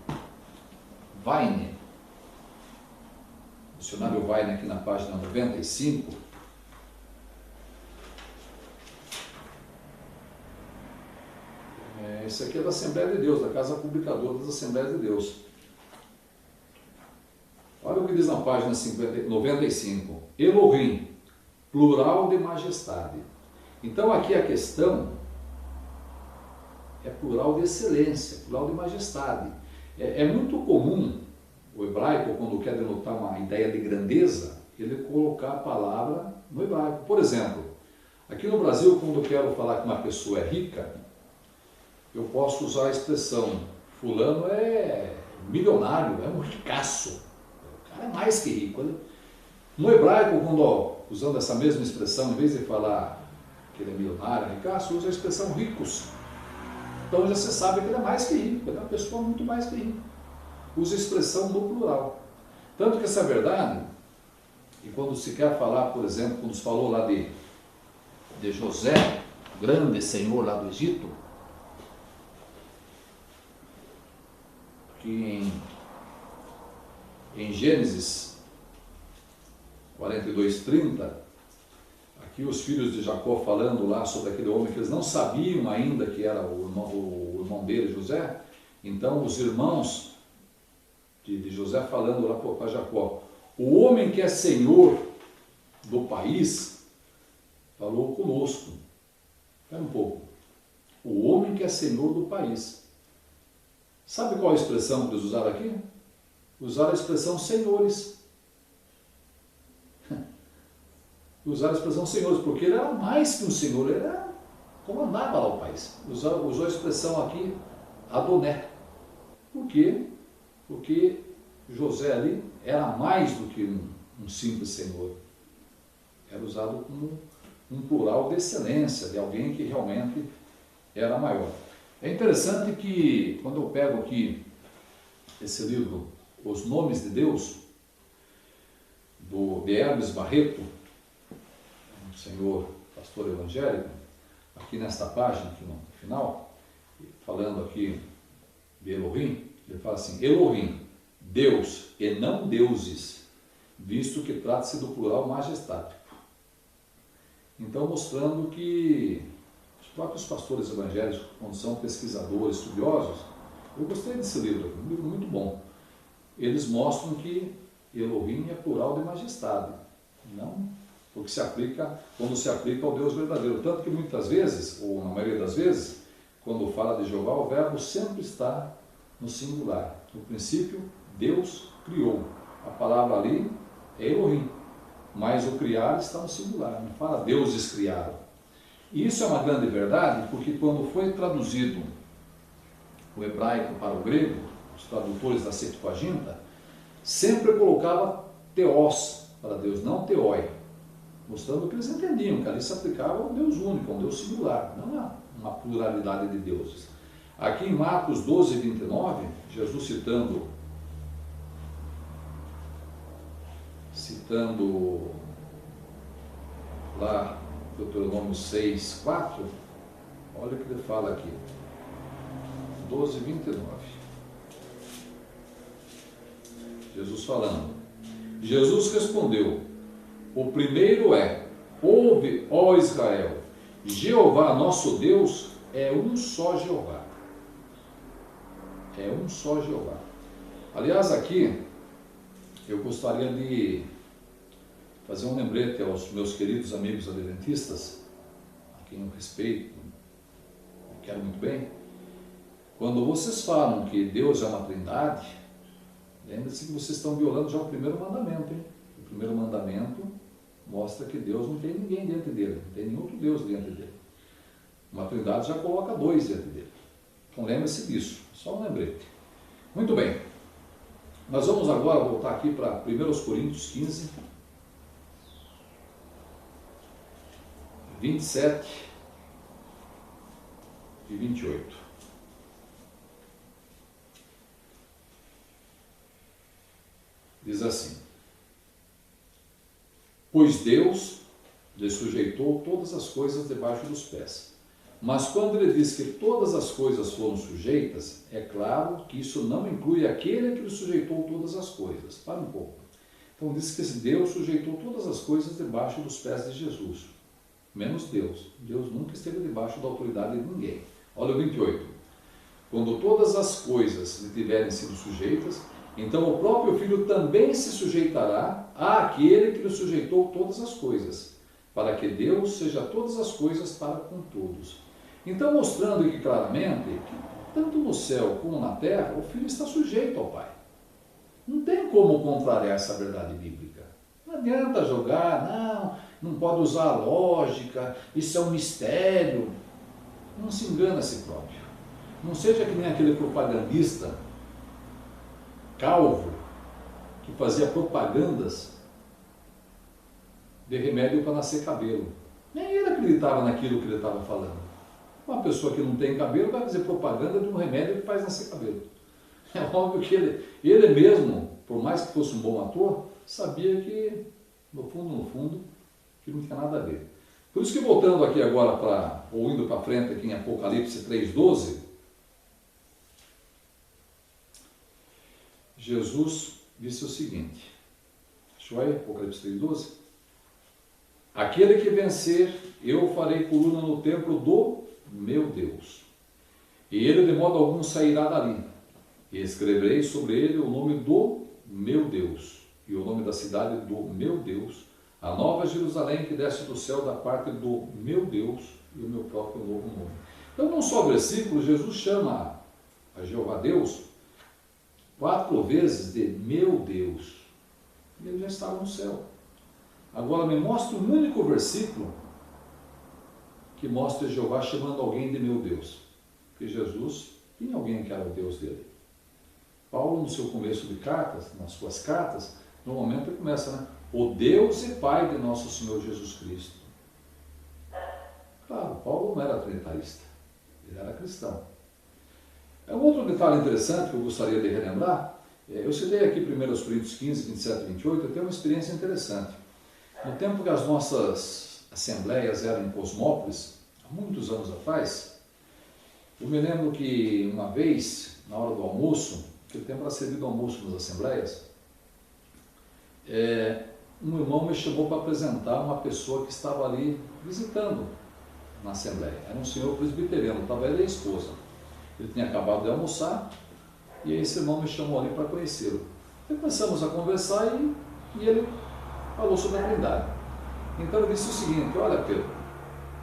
Vine, dicionário Vine aqui na página 95, esse aqui é da Assembleia de Deus, da Casa Publicadora das Assembleias de Deus. Olha o que diz na página 95. Elohim, plural de majestade. Então aqui a questão é plural de excelência, plural de majestade. É muito comum o hebraico, quando quer denotar uma ideia de grandeza, ele colocar a palavra no hebraico. Por exemplo, aqui no Brasil, quando eu quero falar que uma pessoa é rica, eu posso usar a expressão, fulano é milionário, é um ricaço. O cara é mais que rico. No hebraico, quando usando essa mesma expressão, em vez de falar que ele é milionário, ricaço, usa a expressão ricos. Então já você sabe que ele é mais que rico, ele é uma pessoa muito mais que rica. Usa a expressão no plural. Tanto que essa é verdade, e quando se quer falar, por exemplo, quando se falou lá de José, o grande senhor lá do Egito, que em Gênesis 42:30, aqui os filhos de Jacó falando lá sobre aquele homem que eles não sabiam ainda que era o irmão dele, José. Então os irmãos de José falando lá para Jacó, o homem que é senhor do país falou conosco. Espera um pouco. O homem que é senhor do país. Sabe qual a expressão que eles usaram aqui? Usaram a expressão senhores. Usaram a expressão senhores, porque ele era mais que um senhor, ele era, comandava lá o país. Usou a expressão aqui, Adoné. Por quê? Porque José ali era mais do que um simples senhor. Era usado como um plural de excelência, de alguém que realmente era maior. É interessante que, quando eu pego aqui esse livro, Os Nomes de Deus, de Hermes Barreto, um senhor pastor evangélico, aqui nesta página, aqui no final, falando aqui de Elohim, ele fala assim, Elohim, Deus e não deuses, visto que trata-se do plural majestático. Então, mostrando que os próprios pastores evangélicos, quando são pesquisadores, estudiosos, eu gostei desse livro, um livro muito bom. Eles mostram que Elohim é plural de majestade, não porque se aplica, quando se aplica ao Deus verdadeiro. Tanto que muitas vezes, ou na maioria das vezes, quando fala de Jeová, o verbo sempre está no singular. No princípio, Deus criou. A palavra ali é Elohim, mas o criar está no singular, não fala deuses criaram. E isso é uma grande verdade, porque quando foi traduzido o hebraico para o grego, os tradutores da Septuaginta, sempre colocava teós para Deus, não teói, mostrando que eles entendiam que ali se aplicava a um Deus único, a um Deus singular, não a uma pluralidade de deuses. Aqui em Marcos 12:29, Jesus citando lá Deuteronômio 6:4, olha o que ele fala aqui, 12:29. Jesus falando. Jesus respondeu, o primeiro é, ouve, ó Israel, Jeová nosso Deus é um só Jeová. É um só Jeová. Aliás, aqui, eu gostaria de fazer um lembrete aos meus queridos amigos adventistas, a quem eu respeito, eu quero muito bem. Quando vocês falam que Deus é uma trindade, lembre-se que vocês estão violando já o primeiro mandamento, hein? O primeiro mandamento mostra que Deus não tem ninguém dentro dele, não tem nenhum outro Deus dentro dele. Uma trindade já coloca dois dentro dele. Então lembre-se disso, só um lembrete. Muito bem, nós vamos agora voltar aqui para 1 Coríntios 15, 27 e 28. Diz assim, pois Deus lhe sujeitou todas as coisas debaixo dos pés. Mas quando ele diz que todas as coisas foram sujeitas, é claro que isso não inclui aquele que lhe sujeitou todas as coisas. Para um pouco. Então diz que Deus sujeitou todas as coisas debaixo dos pés de Jesus. Menos Deus. Deus nunca esteve debaixo da autoridade de ninguém. Olha o 28. Quando todas as coisas lhe tiverem sido sujeitas, então o próprio Filho também se sujeitará àquele que lhe sujeitou todas as coisas, para que Deus seja todas as coisas para com todos. Então, mostrando aqui claramente que, tanto no céu como na terra, o Filho está sujeito ao Pai. Não tem como contrariar essa verdade bíblica. Não adianta jogar, não pode usar a lógica, isso é um mistério. Não se engana a si próprio. Não seja que nem aquele propagandista calvo que fazia propagandas de remédio para nascer cabelo. Nem ele acreditava naquilo que ele estava falando. Uma pessoa que não tem cabelo vai fazer propaganda de um remédio que faz nascer cabelo. É óbvio que ele mesmo, por mais que fosse um bom ator, sabia que, no fundo, que não tinha nada a ver. Por isso que voltando aqui agora, ou indo para frente aqui em Apocalipse 3,12, Jesus disse o seguinte, deixa eu ver, Apocalipse 3,12, aquele que vencer, eu farei coluna no templo do meu Deus, e ele de modo algum sairá dali, e escreverei sobre ele o nome do meu Deus, e o nome da cidade do meu Deus, a nova Jerusalém que desce do céu da parte do meu Deus e o meu próprio novo nome. Então, num só versículo, Jesus chama a Jeová Deus 4 vezes de meu Deus. E ele já estava no céu. Agora me mostra um único versículo que mostra Jeová chamando alguém de meu Deus. Porque Jesus tinha alguém que era o Deus dele. Paulo, no seu começo de cartas, nas suas cartas, no momento ele começa, o Deus e Pai de nosso Senhor Jesus Cristo. Claro, Paulo não era trinitarista, ele era cristão. Um outro detalhe interessante que eu gostaria de relembrar, eu citei aqui 1 Coríntios 15, 27 e 28, eu tenho uma experiência interessante. No tempo que as nossas assembleias eram em Cosmópolis, há muitos anos atrás, eu me lembro que uma vez, na hora do almoço, que o tempo era servido almoço nas assembleias, um irmão me chamou para apresentar uma pessoa que estava ali visitando na assembleia. Era um senhor presbiteriano, estava ele e a esposa. Ele tinha acabado de almoçar e aí esse irmão me chamou ali para conhecê-lo. Então começamos a conversar e ele falou sobre a Trindade. Então ele disse o seguinte, olha Pedro,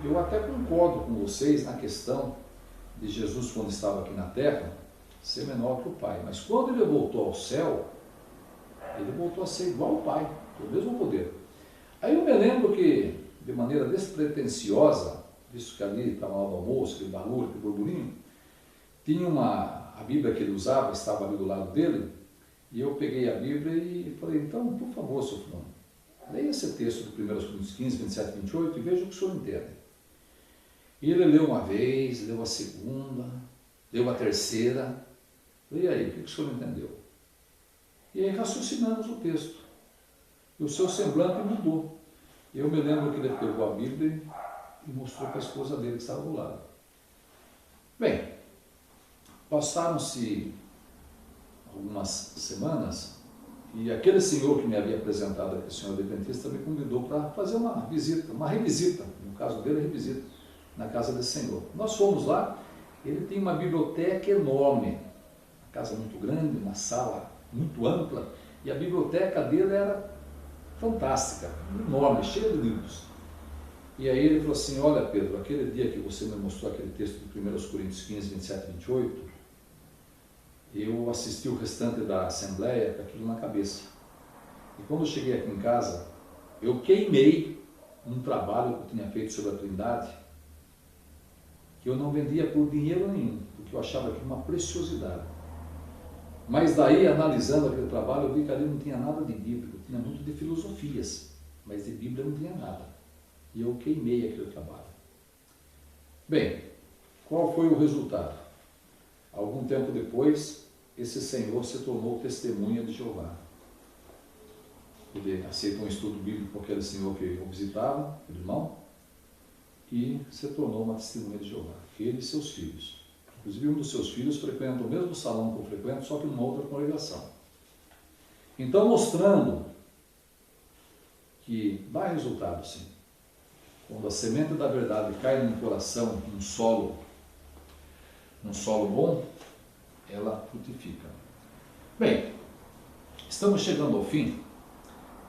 eu até concordo com vocês na questão de Jesus quando estava aqui na terra ser menor que o Pai, mas quando ele voltou ao céu, ele voltou a ser igual ao Pai, com o mesmo poder. Aí eu me lembro que, de maneira despretensiosa, visto que ali estava lá no almoço, aquele barulho, aquele burburinho, tinha a Bíblia que ele usava, estava ali do lado dele, e eu peguei a Bíblia e falei, então, por favor, seu fulano, leia esse texto de 1 Coríntios 15, 27 e 28 e veja o que o senhor entende. E ele leu uma vez, leu a segunda, leu a terceira, e aí, o que o senhor entendeu? E aí raciocinamos o texto. E o seu semblante mudou. Eu me lembro que ele pegou a Bíblia e mostrou para a esposa dele que estava do lado. Bem, passaram-se algumas semanas e aquele senhor que me havia apresentado aqui, o senhor adventista, me convidou para fazer uma visita, uma revisita, no caso dele, revisita, na casa desse senhor. Nós fomos lá, ele tem uma biblioteca enorme, uma casa muito grande, uma sala muito ampla, e a biblioteca dele era fantástica, enorme, cheia de livros. E aí ele falou assim, olha Pedro, aquele dia que você me mostrou aquele texto de 1 Coríntios 15, 27 e 28, eu assisti o restante da assembleia com aquilo na cabeça. E quando eu cheguei aqui em casa, eu queimei um trabalho que eu tinha feito sobre a Trindade, que eu não vendia por dinheiro nenhum, porque eu achava aquilo uma preciosidade. Mas daí, analisando aquele trabalho, eu vi que ali não tinha nada de bíblico, tinha muito de filosofias, mas de Bíblia não tinha nada. E eu queimei aquele trabalho. Bem, qual foi o resultado? Algum tempo depois, esse senhor se tornou testemunha de Jeová. Ele aceitou um estudo bíblico com aquele senhor que o visitava, aquele irmão, e se tornou uma testemunha de Jeová. Ele e seus filhos. Inclusive, um dos seus filhos frequenta o mesmo salão que eu frequento, só que numa outra congregação. Então, mostrando que dá resultado, sim. Quando a semente da verdade cai num coração, num solo bom, ela frutifica. Bem, estamos chegando ao fim,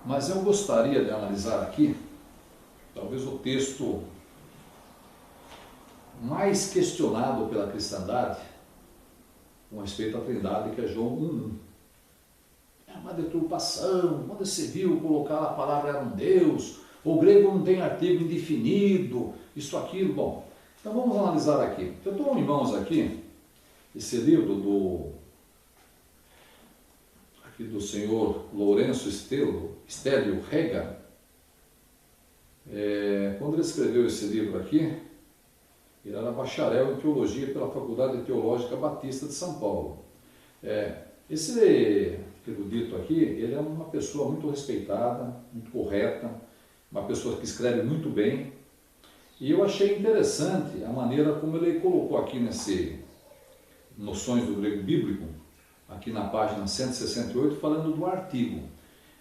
mas eu gostaria de analisar aqui, talvez o texto mais questionado pela cristandade com respeito à Trindade, que é João 1:1. uma deturpação, quando você viu colocar a palavra era um Deus, o grego não tem artigo indefinido, isso, aquilo. Bom, então vamos analisar aqui. Eu estou em mãos aqui, esse livro do senhor Lourenço Stélio Rega. Quando ele escreveu esse livro aqui, ele era bacharel em teologia pela Faculdade Teológica Batista de São Paulo. Esse erudito aqui, ele é uma pessoa muito respeitada, muito correta, uma pessoa que escreve muito bem, e eu achei interessante a maneira como ele colocou aqui nesse Noções do Grego Bíblico, aqui na página 168, falando do artigo.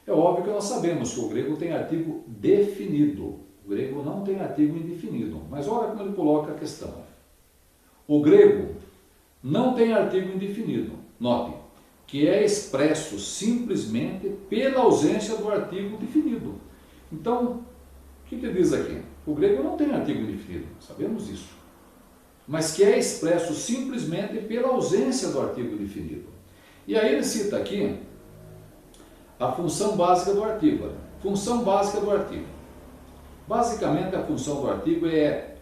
É óbvio que nós sabemos que o grego tem artigo definido, o grego não tem artigo indefinido, mas olha como ele coloca a questão. O grego não tem artigo indefinido, note, que é expresso simplesmente pela ausência do artigo definido. Então, o que ele diz aqui? O grego não tem artigo indefinido, sabemos isso, mas que é expresso simplesmente pela ausência do artigo definido. E aí ele cita aqui a função básica do artigo. Função básica do artigo. Basicamente a função do artigo é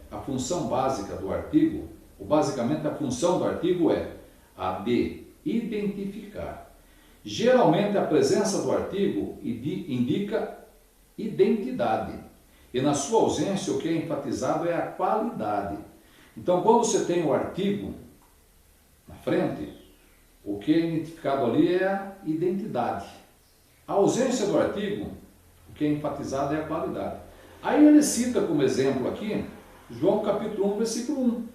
a de identificar. Geralmente a presença do artigo indica identidade. E na sua ausência o que é enfatizado é a qualidade. Então quando você tem o artigo na frente, o que é identificado ali é a identidade. A ausência do artigo, o que é enfatizado é a qualidade. Aí ele cita como exemplo aqui, João capítulo 1, versículo 1.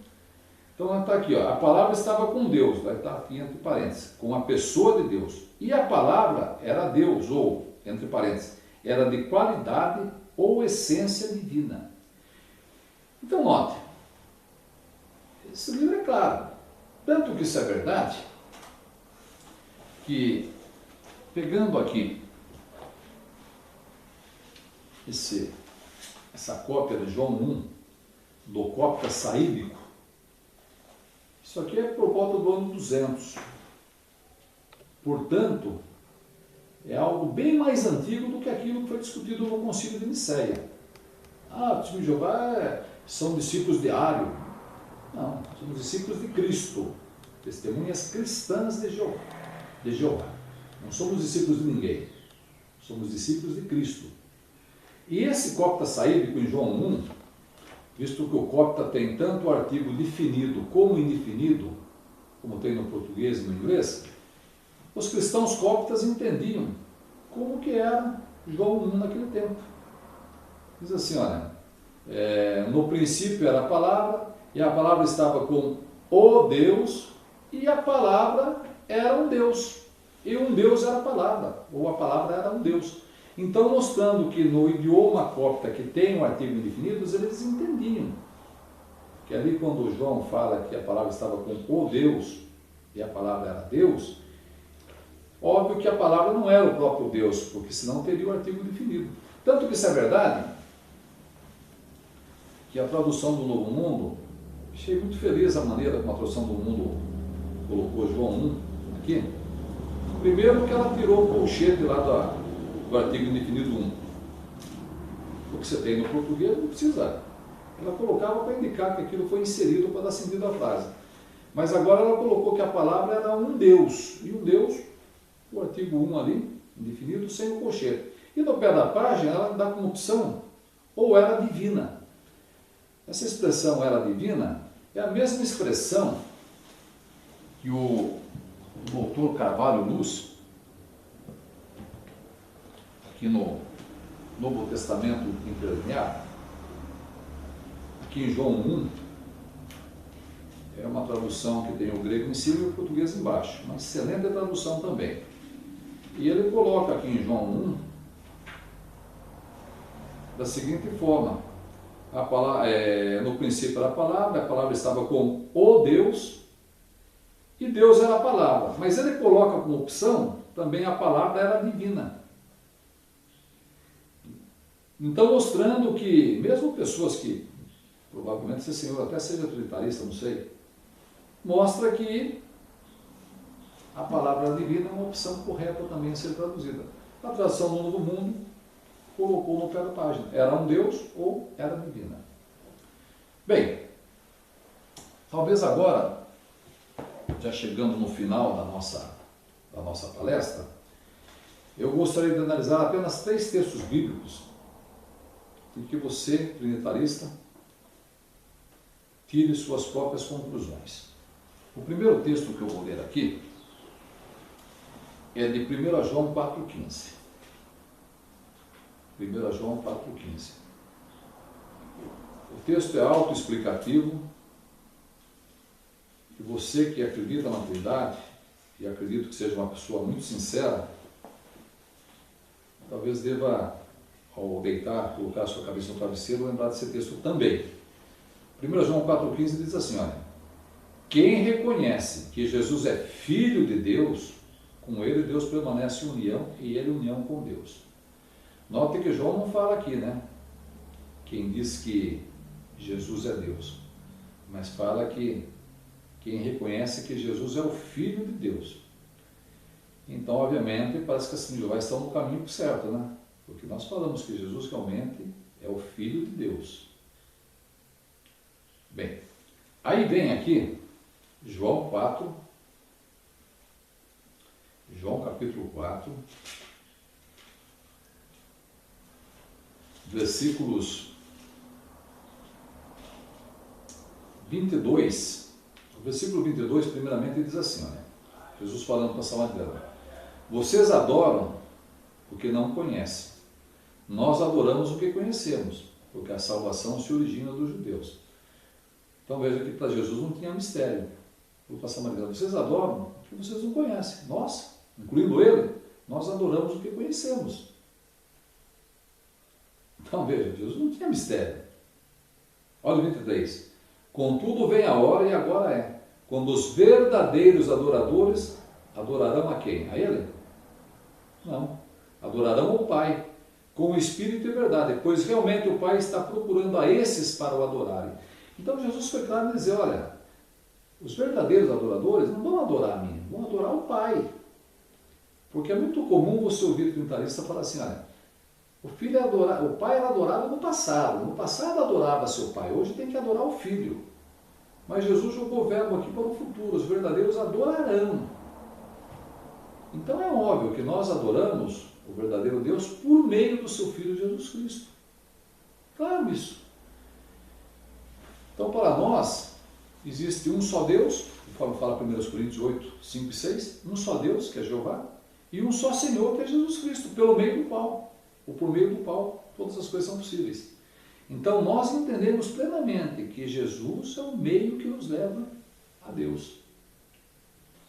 Então está aqui, ó, a palavra estava com Deus, vai estar aqui entre parênteses, com a pessoa de Deus. E a palavra era Deus, ou, entre parênteses, era de qualidade ou essência divina. Então note, esse livro é claro. Tanto que isso é verdade, que pegando aqui essa cópia de João 1, do cópia saídico, isso aqui é por volta do ano 200. Portanto, é algo bem mais antigo do que aquilo que foi discutido no Concílio de Nicéia. Ah, os de Jeová são discípulos de Ário. Não, somos discípulos de Cristo, testemunhas cristãs de Jeová. Não somos discípulos de ninguém, somos discípulos de Cristo. E esse cópita saídico em João 1, visto que o cópita tem tanto o artigo definido como indefinido, como tem no português e no inglês, os cristãos cóptas entendiam como que era João 1 naquele tempo. Diz assim, olha, no princípio era a palavra, e a palavra estava com o Deus, e a palavra era um Deus, e um Deus era a palavra, ou a palavra era um Deus. Então, mostrando que no idioma cópita que tem o artigo indefinido, eles entendiam que ali quando João fala que a palavra estava com o Deus, e a palavra era Deus, óbvio que a palavra não era o próprio Deus, porque senão teria o artigo definido. Tanto que isso é verdade, que a tradução do Novo Mundo, achei muito feliz a maneira como a tradução do Mundo colocou João 1 aqui. Primeiro que ela tirou o colchete lá do artigo indefinido 1. O que você tem no português não precisa. Ela colocava para indicar que aquilo foi inserido para dar sentido à frase. Mas agora ela colocou que a palavra era um Deus. E um Deus, o artigo 1 ali, indefinido, sem o colchete. E no pé da página ela dá como opção, ou era divina. Essa expressão era divina é a mesma expressão que o doutor Carvalho Luz, aqui no Novo Testamento Interlinear, aqui em João 1, é uma tradução que tem o grego em cima e o português embaixo, uma excelente tradução também. E ele coloca aqui em João 1 da seguinte forma: no princípio era a palavra estava com o Deus, e Deus era a palavra. Mas ele coloca como opção também a palavra era divina. Então, mostrando que, mesmo pessoas que, provavelmente esse senhor até seja utilitarista, não sei, mostra que a palavra divina é uma opção correta também a ser traduzida. A tradução do Novo Mundo colocou no pé da página. Era um Deus ou era divina. Bem, talvez agora, já chegando no final da nossa palestra, eu gostaria de analisar apenas 3 textos bíblicos em que você, trinitarista, tire suas próprias conclusões. O primeiro texto que eu vou ler aqui é de 1 João 4,15. 1 João 4,15. O texto é autoexplicativo e você que acredita na Trindade, e acredito que seja uma pessoa muito sincera, talvez deva, ao deitar, colocar a sua cabeça no travesseiro, lembrar desse texto também. 1 João 4,15 diz assim, olha, quem reconhece que Jesus é Filho de Deus, com ele Deus permanece em união e ele em união com Deus. Note que João não fala aqui, né? Quem diz que Jesus é Deus, mas fala que quem reconhece que Jesus é o Filho de Deus. Então, obviamente, parece que assim, já estão no caminho certo, né? Porque nós falamos que Jesus realmente é o Filho de Deus. Bem, aí vem aqui João 4, João capítulo 4, versículos 22. O versículo 22, primeiramente, diz assim, olha, Jesus falando para a Samaritana, vocês adoram o que não conhecem. Nós adoramos o que conhecemos, porque a salvação se origina dos judeus. Então veja que para Jesus não tinha mistério. Vou passar uma vez. Vocês adoram o que vocês não conhecem. Nós, incluindo ele, nós adoramos o que conhecemos. Então veja, Jesus não tinha mistério. Olha o 23. Contudo vem a hora, e agora é, quando os verdadeiros adoradores adorarão a quem? A ele? Não. Adorarão o Pai, com o Espírito e verdade, pois realmente o Pai está procurando a esses para o adorarem. Então Jesus foi claro em dizer, olha, os verdadeiros adoradores não vão adorar a mim, vão adorar o Pai. Porque é muito comum você ouvir trinitarista falar assim, olha, o Pai era adorado no passado adorava seu Pai, hoje tem que adorar o Filho. Mas Jesus jogou o verbo aqui para o futuro, os verdadeiros adorarão. Então é óbvio que nós adoramos o verdadeiro Deus por meio do seu Filho Jesus Cristo. Claro isso. Então para nós existe um só Deus, conforme fala 1 Coríntios 8, 5 e 6, um só Deus, que é Jeová, e um só Senhor, que é Jesus Cristo, pelo meio do qual, ou por meio do qual, todas as coisas são possíveis. Então nós entendemos plenamente que Jesus é o meio que nos leva a Deus.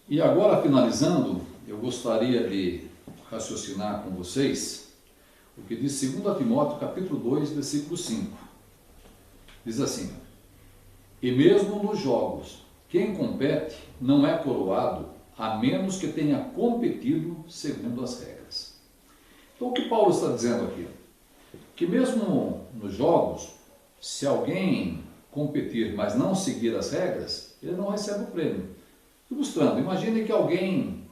E agora, finalizando, eu gostaria de raciocinar com vocês o que diz 2 Timóteo, capítulo 2, versículo 5. Diz assim, e mesmo nos jogos, quem compete não é coroado, a menos que tenha competido segundo as regras. Então o que Paulo está dizendo aqui? Que mesmo nos jogos, se alguém competir, mas não seguir as regras, ele não recebe o prêmio. Ilustrando, imagine que alguém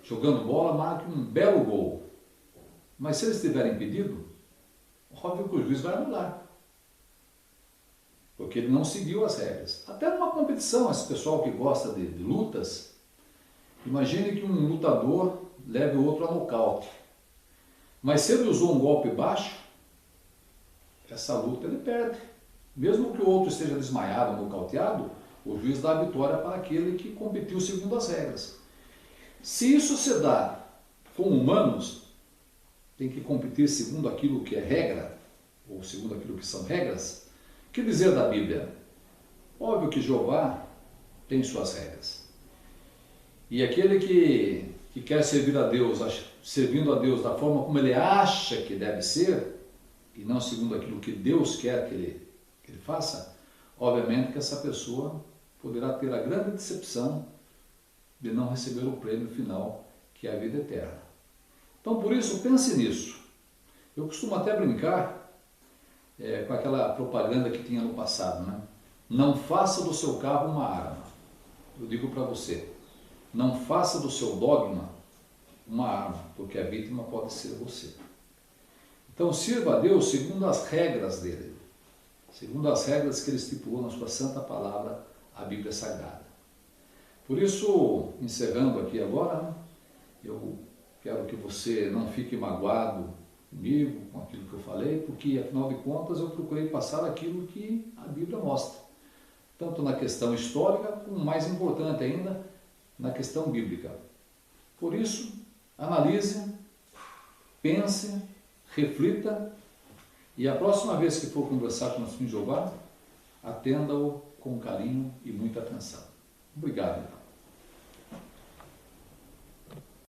jogando bola marque um belo gol, mas se ele estiver impedido, óbvio que o juiz vai anular, porque ele não seguiu as regras. Até numa competição, esse pessoal que gosta de lutas, imagine que um lutador leve o outro a nocaute, mas se ele usou um golpe baixo, essa luta ele perde. Mesmo que o outro esteja desmaiado, nocauteado, o juiz dá a vitória para aquele que competiu segundo as regras. Se isso se dá com humanos, tem que competir segundo aquilo que é regra, ou segundo aquilo que são regras. O que dizer da Bíblia? Óbvio que Jeová tem suas regras. E aquele que quer servir a Deus, servindo a Deus da forma como ele acha que deve ser, e não segundo aquilo que Deus quer que ele faça, obviamente que essa pessoa poderá ter a grande decepção de não receber o prêmio final, que é a vida eterna. Então, por isso, pense nisso. Eu costumo até brincar com aquela propaganda que tinha no passado, né? Não faça do seu carro uma arma. Eu digo para você, Não faça do seu dogma uma arma, porque a vítima pode ser você. Então sirva a Deus segundo as regras dele, segundo as regras que ele estipulou na sua santa palavra, a Bíblia Sagrada. Por isso, encerrando aqui agora, eu quero que você não fique magoado comigo, com aquilo que eu falei, porque afinal de contas eu procurei passar aquilo que a Bíblia mostra, tanto na questão histórica, como mais importante ainda, na questão bíblica. Por isso, analise, pense, reflita, e a próxima vez que for conversar com o Senhor Jeová, atenda-o com carinho e muita atenção. Obrigado.